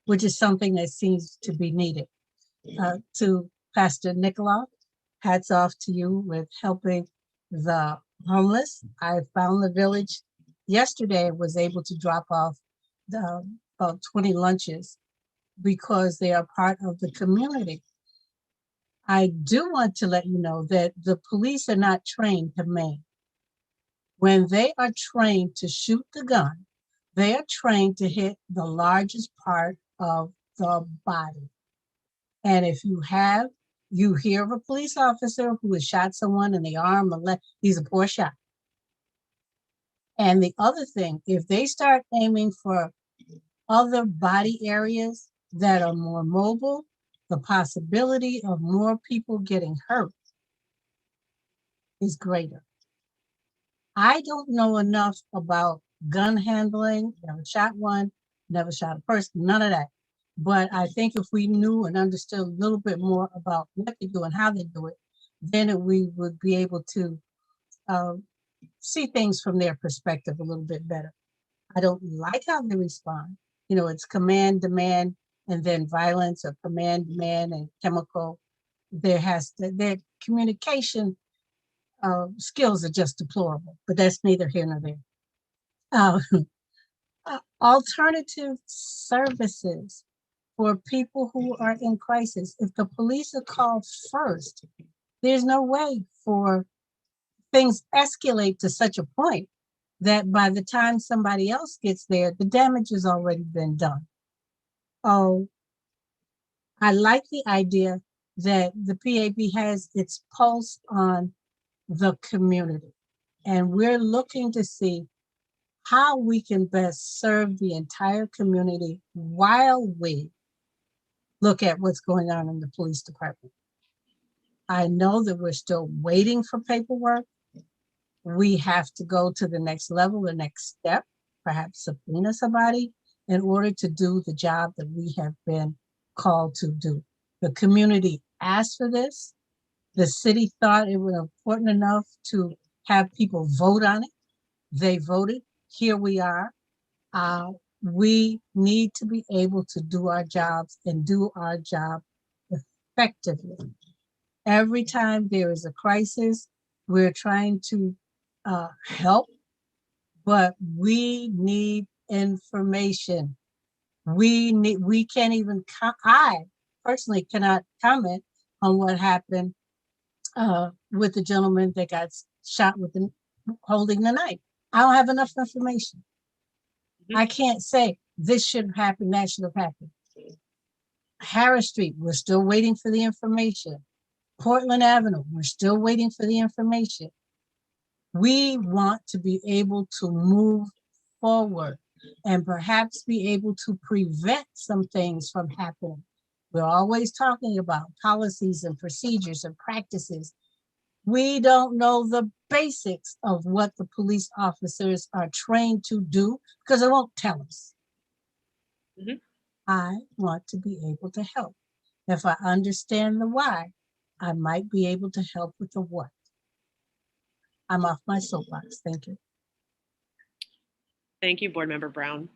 which is something that seems to be needed. To Pastor Nicola, hats off to you with helping the homeless. I found the village yesterday, was able to drop off about 20 lunches because they are part of the community. I do want to let you know that the police are not trained to maim. When they are trained to shoot the gun, they are trained to hit the largest part of the body. And if you hear of a police officer who has shot someone in the arm or leg, he's a poor shot. And the other thing, if they start aiming for other body areas that are more mobile, the possibility of more people getting hurt is greater. I don't know enough about gun handling, never shot one, never shot a person, none of that. But I think if we knew and understood a little bit more about what they do and how they do it, then we would be able to see things from their perspective a little bit better. I don't like how they respond. It's command, demand, and then violence, or command, demand, and chemical. Their communication skills are just deplorable, but that's neither here nor there. Alternative services for people who are in crisis. If the police are called first, there's no way for things escalate to such a point that by the time somebody else gets there, the damage has already been done. Oh, I like the idea that the PAB has its pulse on the community. And we're looking to see how we can best serve the entire community while we look at what's going on in the police department. I know that we're still waiting for paperwork. We have to go to the next level, the next step, perhaps subpoena somebody in order to do the job that we have been called to do. The community asked for this. The city thought it was important enough to have people vote on it. They voted. Here we are. We need to be able to do our jobs and do our job effectively. Every time there is a crisis, we're trying to help, but we need information. We can't even, I personally cannot comment on what happened with the gentleman that got shot with holding the knife. I don't have enough information. I can't say this should have happened, that should have happened. Harris Street, we're still waiting for the information. Portland Avenue, we're still waiting for the information. We want to be able to move forward and perhaps be able to prevent some things from happening. We're always talking about policies and procedures and practices. We don't know the basics of what the police officers are trained to do because they won't tell us. I want to be able to help. If I understand the why, I might be able to help with the what. I'm off my soapbox. Thank you. Thank you, Board Member Brown.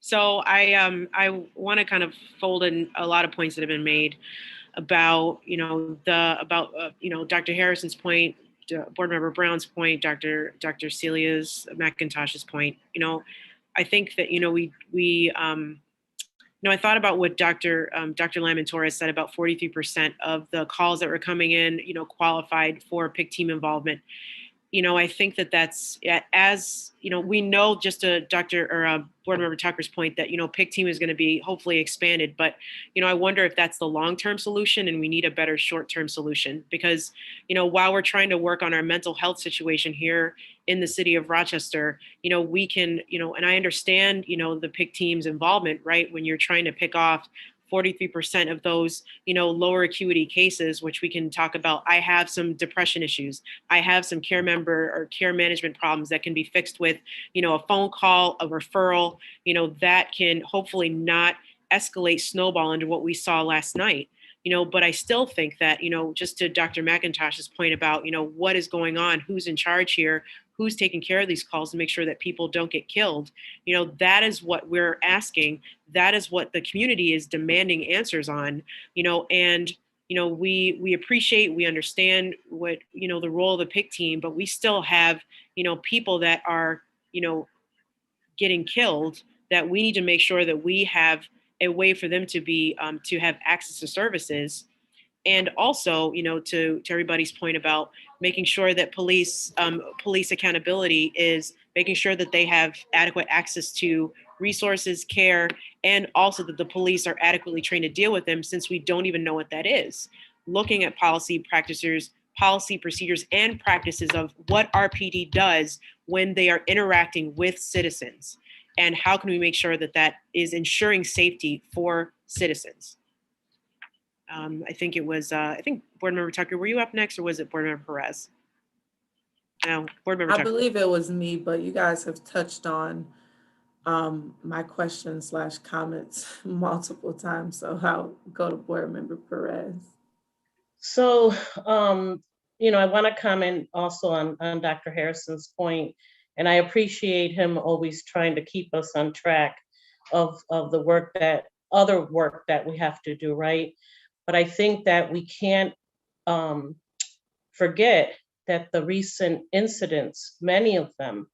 So I want to kind of fold in a lot of points that have been made about, Dr. Harrison's point, Board Member Brown's point, Dr. Celia's McIntosh's point. I think that, I thought about what Dr. Lyman Torres said about 43% of the calls that were coming in, qualified for PIC team involvement. I think that's, as we know, just to Board Member Tucker's point that, PIC team is going to be hopefully expanded, but, I wonder if that's the long-term solution and we need a better short-term solution because, while we're trying to work on our mental health situation here in the city of Rochester, we can, and I understand, the PIC team's involvement, right? When you're trying to pick off 43% of those, lower acuity cases, which we can talk about. I have some depression issues. I have some care member or care management problems that can be fixed with, a phone call, a referral, that can hopefully not escalate, snowball into what we saw last night. But I still think that, just to Dr. McIntosh's point about, what is going on, who's in charge here, who's taking care of these calls to make sure that people don't get killed. That is what we're asking. That is what the community is demanding answers on, and, we appreciate, we understand what, the role of the PIC team, but we still have, people that are, getting killed that we need to make sure that we have a way for them to be, to have access to services. And also, to everybody's point about making sure that police accountability is making sure that they have adequate access to resources, care, and also that the police are adequately trained to deal with them since we don't even know what that is. Looking at policy procedures, and practices of what RPD does when they are interacting with citizens. And how can we make sure that that is ensuring safety for citizens? I think it was, Board Member Tucker, were you up next or was it Board Member Perez? No, Board Member Tucker. I believe it was me, but you guys have touched on my questions / comments multiple times. So I'll go to Board Member Perez. So, I want to comment also on Dr. Harrison's point, and I appreciate him always trying to keep us on track of the other work that we have to do, right? But I think that we can't forget that the recent incidents, many of them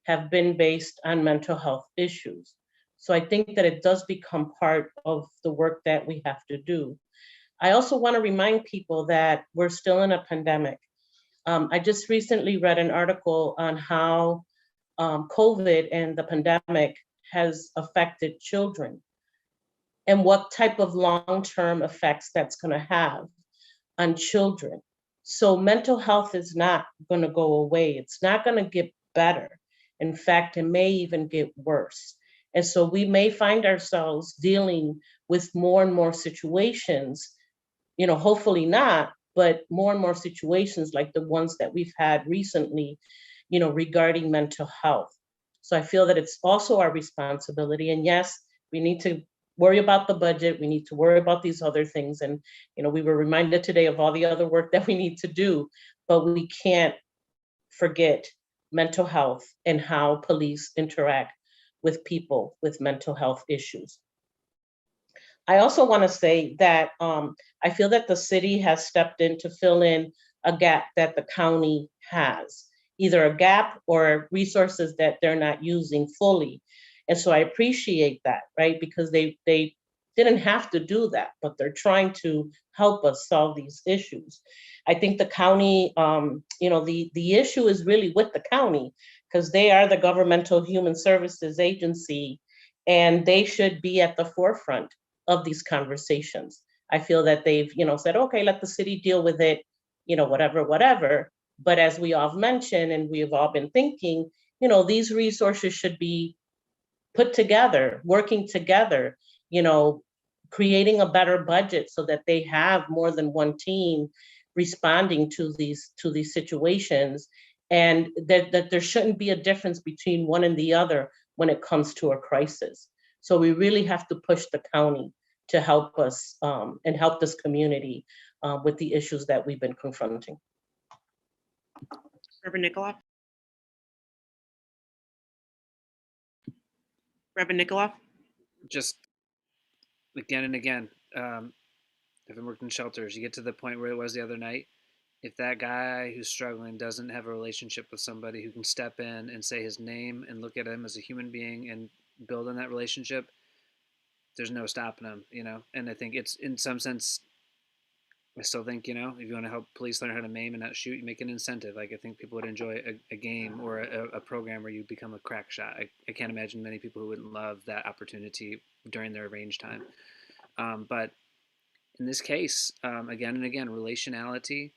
have been based on mental health issues. So I think that it does become part of the work that we have to do. I also want to remind people that we're still in a pandemic. I just recently read an article on how COVID and the pandemic has affected children and what type of long-term effects that's going to have on children. So mental health is not going to go away. It's not going to get better. In fact, it may even get worse. And so we may find ourselves dealing with more and more situations, hopefully not, but more and more situations like the ones that we've had recently, regarding mental health. So I feel that it's also our responsibility. And yes, we need to worry about the budget. We need to worry about these other things. And, we were reminded today of all the other work that we need to do, but we can't forget mental health and how police interact with people with mental health issues. I also want to say that I feel that the city has stepped in to fill in a gap that the county has, either a gap or resources that they're not using fully. And so I appreciate that, right? Because they didn't have to do that, but they're trying to help us solve these issues. I think the county, the issue is really with the county, because they are the governmental human services agency, and they should be at the forefront of these conversations. I feel that they've, said, okay, let the city deal with it, whatever. But as we all mentioned, and we have all been thinking, these resources should be put together, working together, creating a better budget so that they have more than one team responding to these situations, and that there shouldn't be a difference between one and the other when it comes to a crisis. So we really have to push the county to help us and help this community with the issues that we've been confronting. Reverend Nikoloff. Reverend Nikoloff. Just again and again, having worked in shelters, you get to the point where it was the other night. If that guy who's struggling doesn't have a relationship with somebody who can step in and say his name and look at him as a human being and build on that relationship, there's no stopping him, And I think it's, in some sense, I still think, if you want to help police learn how to maim and not shoot, you make an incentive. Like, I think people would enjoy a game or a program where you become a crack shot. I can't imagine many people who wouldn't love that opportunity during their range time. But in this case, again and again, relationality,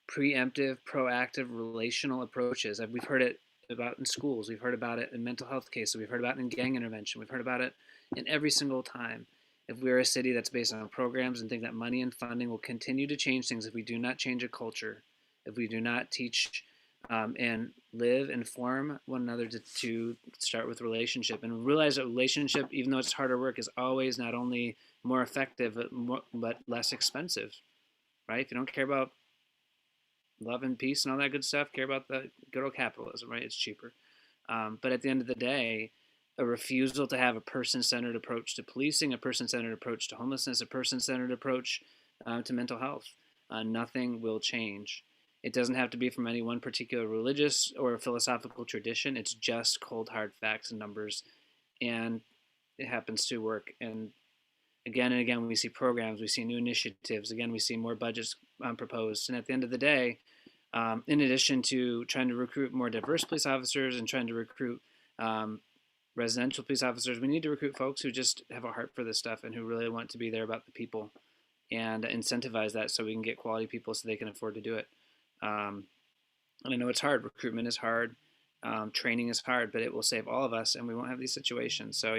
preemptive, proactive, relational approaches. We've heard it about in schools. We've heard about it in mental health cases. We've heard about it in gang intervention. We've heard about it in every single time. If we're a city that's based on programs and think that money and funding will continue to change things, if we do not change a culture, if we do not teach and live and form one another to start with relationship, and realize that relationship, even though it's harder work, is always not only more effective, but less expensive, right? If you don't care about love and peace and all that good stuff, care about the good old capitalism, right? It's cheaper. But at the end of the day, a refusal to have a person-centered approach to policing, a person-centered approach to homelessness, a person-centered approach to mental health, nothing will change. It doesn't have to be from any one particular religious or philosophical tradition. It's just cold, hard facts and numbers, and it happens to work. And again, we see programs, we see new initiatives. Again, we see more budgets proposed. And at the end of the day, in addition to trying to recruit more diverse police officers and trying to recruit residential police officers, we need to recruit folks who just have a heart for this stuff and who really want to be there about the people, and incentivize that so we can get quality people so they can afford to do it. And I know it's hard. Recruitment is hard. Training is hard, but it will save all of us, and we won't have these situations. So,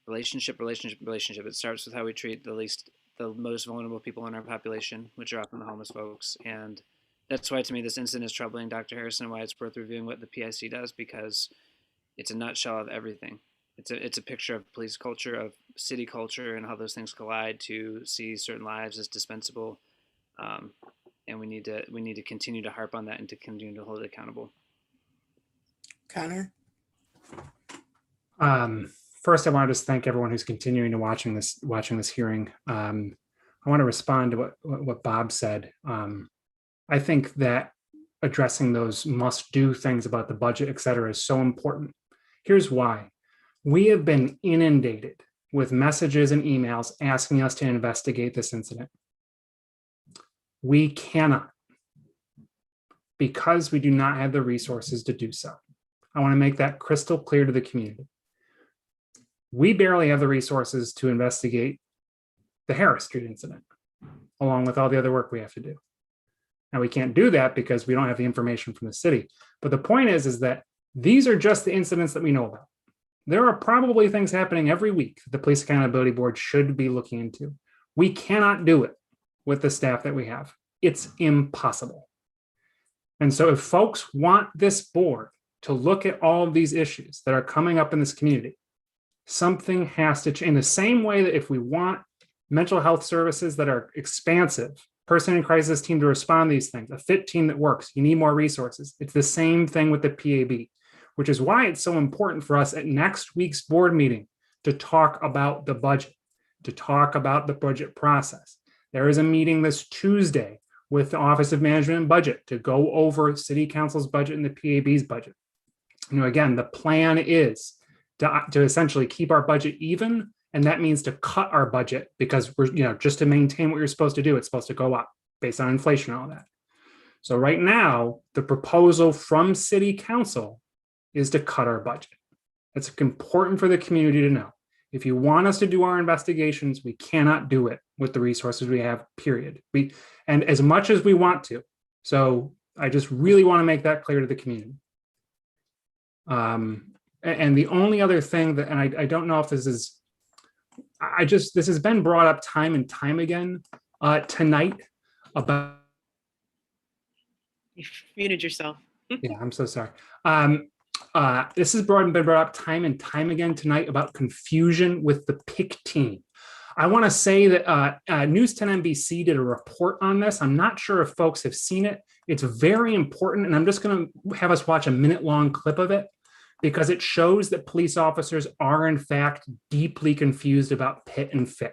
relationship. It starts with how we treat the most vulnerable people in our population, which are often the homeless folks. And that's why, to me, this incident is troubling, Dr. Harrison, and why it's worth reviewing what the PIC does, because it's a nutshell of everything. It's a picture of police culture, of city culture, and how those things collide to see certain lives as dispensable. And we need to continue to harp on that and to continue to hold it accountable. Connor? First, I want to just thank everyone who's continuing to watching this hearing. I want to respond to what Bob said. I think that addressing those must-do things about the budget, et cetera, is so important. Here's why. We have been inundated with messages and emails asking us to investigate this incident. We cannot, because we do not have the resources to do so. I want to make that crystal clear to the community. We barely have the resources to investigate the Harris Street incident, along with all the other work we have to do. Now, we can't do that because we don't have the information from the city. But the point is that these are just the incidents that we know about. There are probably things happening every week that the Police Accountability Board should be looking into. We cannot do it with the staff that we have. It's impossible. And so if folks want this board to look at all of these issues that are coming up in this community, something has to change. In the same way that if we want mental health services that are expansive, person in crisis team to respond to these things, a fit team that works, you need more resources. It's the same thing with the PAB. which is why it's so important for us at next week's board meeting to talk about the budget, to talk about the budget process. There is a meeting this Tuesday with the Office of Management and Budget to go over City Council's budget and the PAB's budget. Again, the plan is to essentially keep our budget even, and that means to cut our budget because we're, just to maintain what you're supposed to do, it's supposed to go up based on inflation and all that. So right now, the proposal from City Council is to cut our budget. It's important for the community to know. If you want us to do our investigations, we cannot do it with the resources we have, period. And as much as we want to. So I just really want to make that clear to the community. And the only other thing that, and I don't know if this is, this has been brought up time and time again tonight about. You muted yourself. Yeah, I'm so sorry. This has been brought up time and time again tonight about confusion with the PIC team. I want to say that News 10 NBC did a report on this. I'm not sure if folks have seen it. It's very important, and I'm just going to have us watch a minute-long clip of it because it shows that police officers are, in fact, deeply confused about PIT and FIC.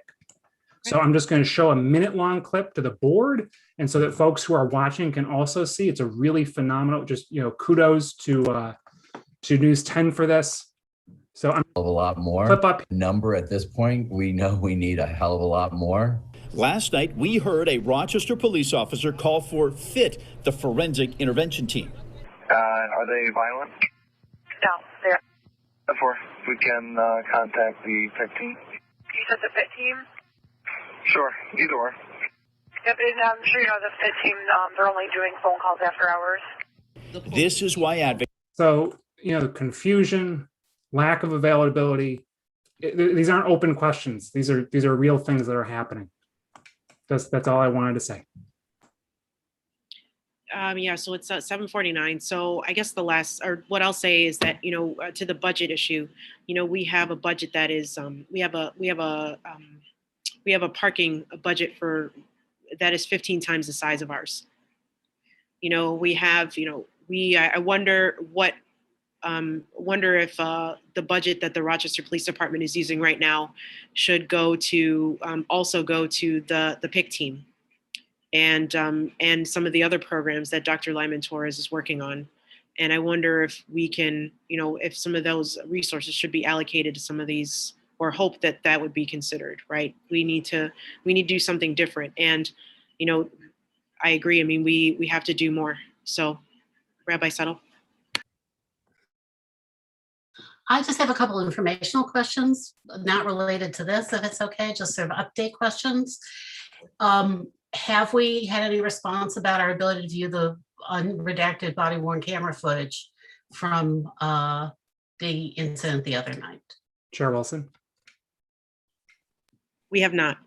So I'm just going to show a minute-long clip to the board, and so that folks who are watching can also see. It's a really phenomenal, just, kudos to News 10 for this. So I'm a lot more clip up number at this point. We know we need a hell of a lot more. Last night, we heard a Rochester police officer call for FIT, the forensic intervention team. Are they violent? No, they're. Therefore, we can contact the PIC team. You said the FIT team? Sure, either or. Yep, and I'm sure you know the FIT team, they're only doing phone calls after hours. This is why advocates. So, confusion, lack of availability, these aren't open questions. These are real things that are happening. That's all I wanted to say. Yeah, so it's 7:49. So I guess what I'll say is that, to the budget issue, we have a budget that is, we have a parking budget that is 15 times the size of ours. We have, I wonder if the budget that the Rochester Police Department is using right now should also go to the PIC team and some of the other programs that Dr. Lyman Torres is working on. And I wonder if we can, if some of those resources should be allocated to some of these, or hope that would be considered, right? We need to do something different. And, I agree. I mean, we have to do more. So, Rabbi Settle. I just have a couple of informational questions, not related to this, if it's okay, just sort of update questions. Have we had any response about our ability to view the unredacted body-worn camera footage from the incident the other night? Chair Wilson. We have not.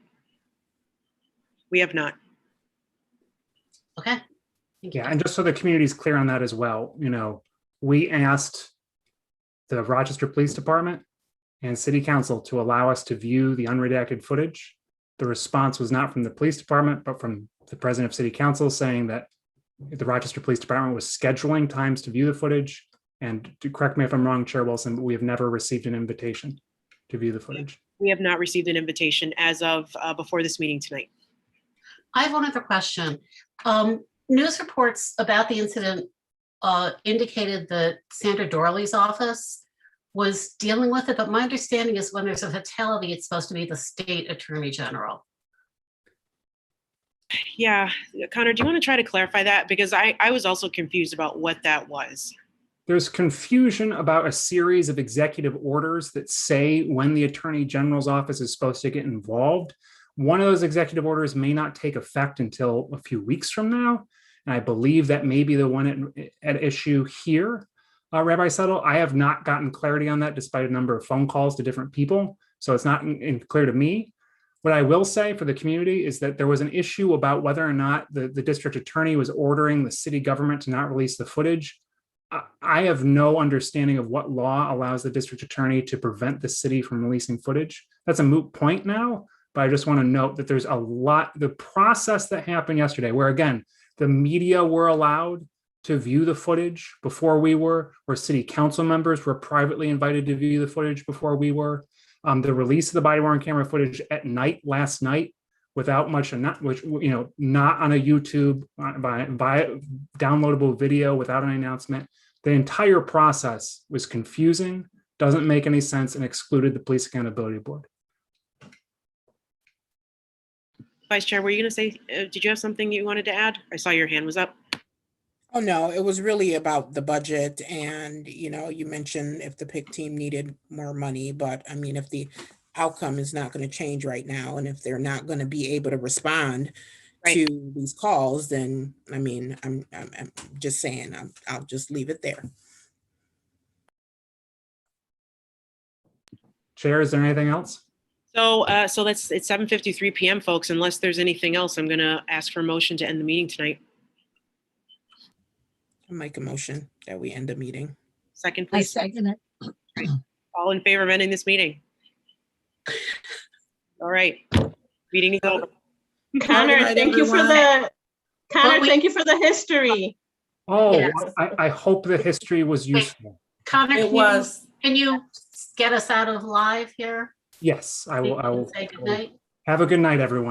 Okay. Yeah, and just so the community is clear on that as well, we asked the Rochester Police Department and City Council to allow us to view the unredacted footage. The response was not from the police department, but from the president of City Council saying that the Rochester Police Department was scheduling times to view the footage. And to correct me if I'm wrong, Chair Wilson, but we have never received an invitation to view the footage. We have not received an invitation as of before this meeting tonight. I have one other question. News reports about the incident indicated that Sandra Dorley's office was dealing with it, but my understanding is when there's a fatality, it's supposed to be the state attorney general. Yeah, Connor, do you want to try to clarify that? Because I was also confused about what that was. There's confusion about a series of executive orders that say when the attorney general's office is supposed to get involved. One of those executive orders may not take effect until a few weeks from now. And I believe that may be the one at issue here, Rabbi Settle. I have not gotten clarity on that despite a number of phone calls to different people. So it's not clear to me. What I will say for the community is that there was an issue about whether or not the district attorney was ordering the city government to not release the footage. I have no understanding of what law allows the district attorney to prevent the city from releasing footage. That's a moot point now, but I just want to note that there's a lot, the process that happened yesterday, where again, the media were allowed, to view the footage before we were, where city council members were privately invited to view the footage before we were. The release of the body worn camera footage at night last night without much, not which not on a YouTube by downloadable video without an announcement. The entire process was confusing, doesn't make any sense, and excluded the Police Accountability Board. Vice Chair, were you going to say, did you have something you wanted to add? I saw your hand was up. Oh, no, it was really about the budget and, you mentioned if the PIC team needed more money, but I mean, if the outcome is not going to change right now, and if they're not going to be able to respond to these calls, then, I mean, I'm just saying, I'll just leave it there. Chair, is there anything else? So, it's 7:53 p.m., folks. Unless there's anything else, I'm going to ask for a motion to end the meeting tonight. I'll make a motion that we end the meeting. Second, I please. second it. All in favor of ending this meeting? All right, meeting is over. Connor, night, thank you for everyone. thank you for the history. Oh, Yes. I hope the history was useful. Connor, It was. can you get us out of live here? Yes, I will. Say goodnight. Have a good night, everyone.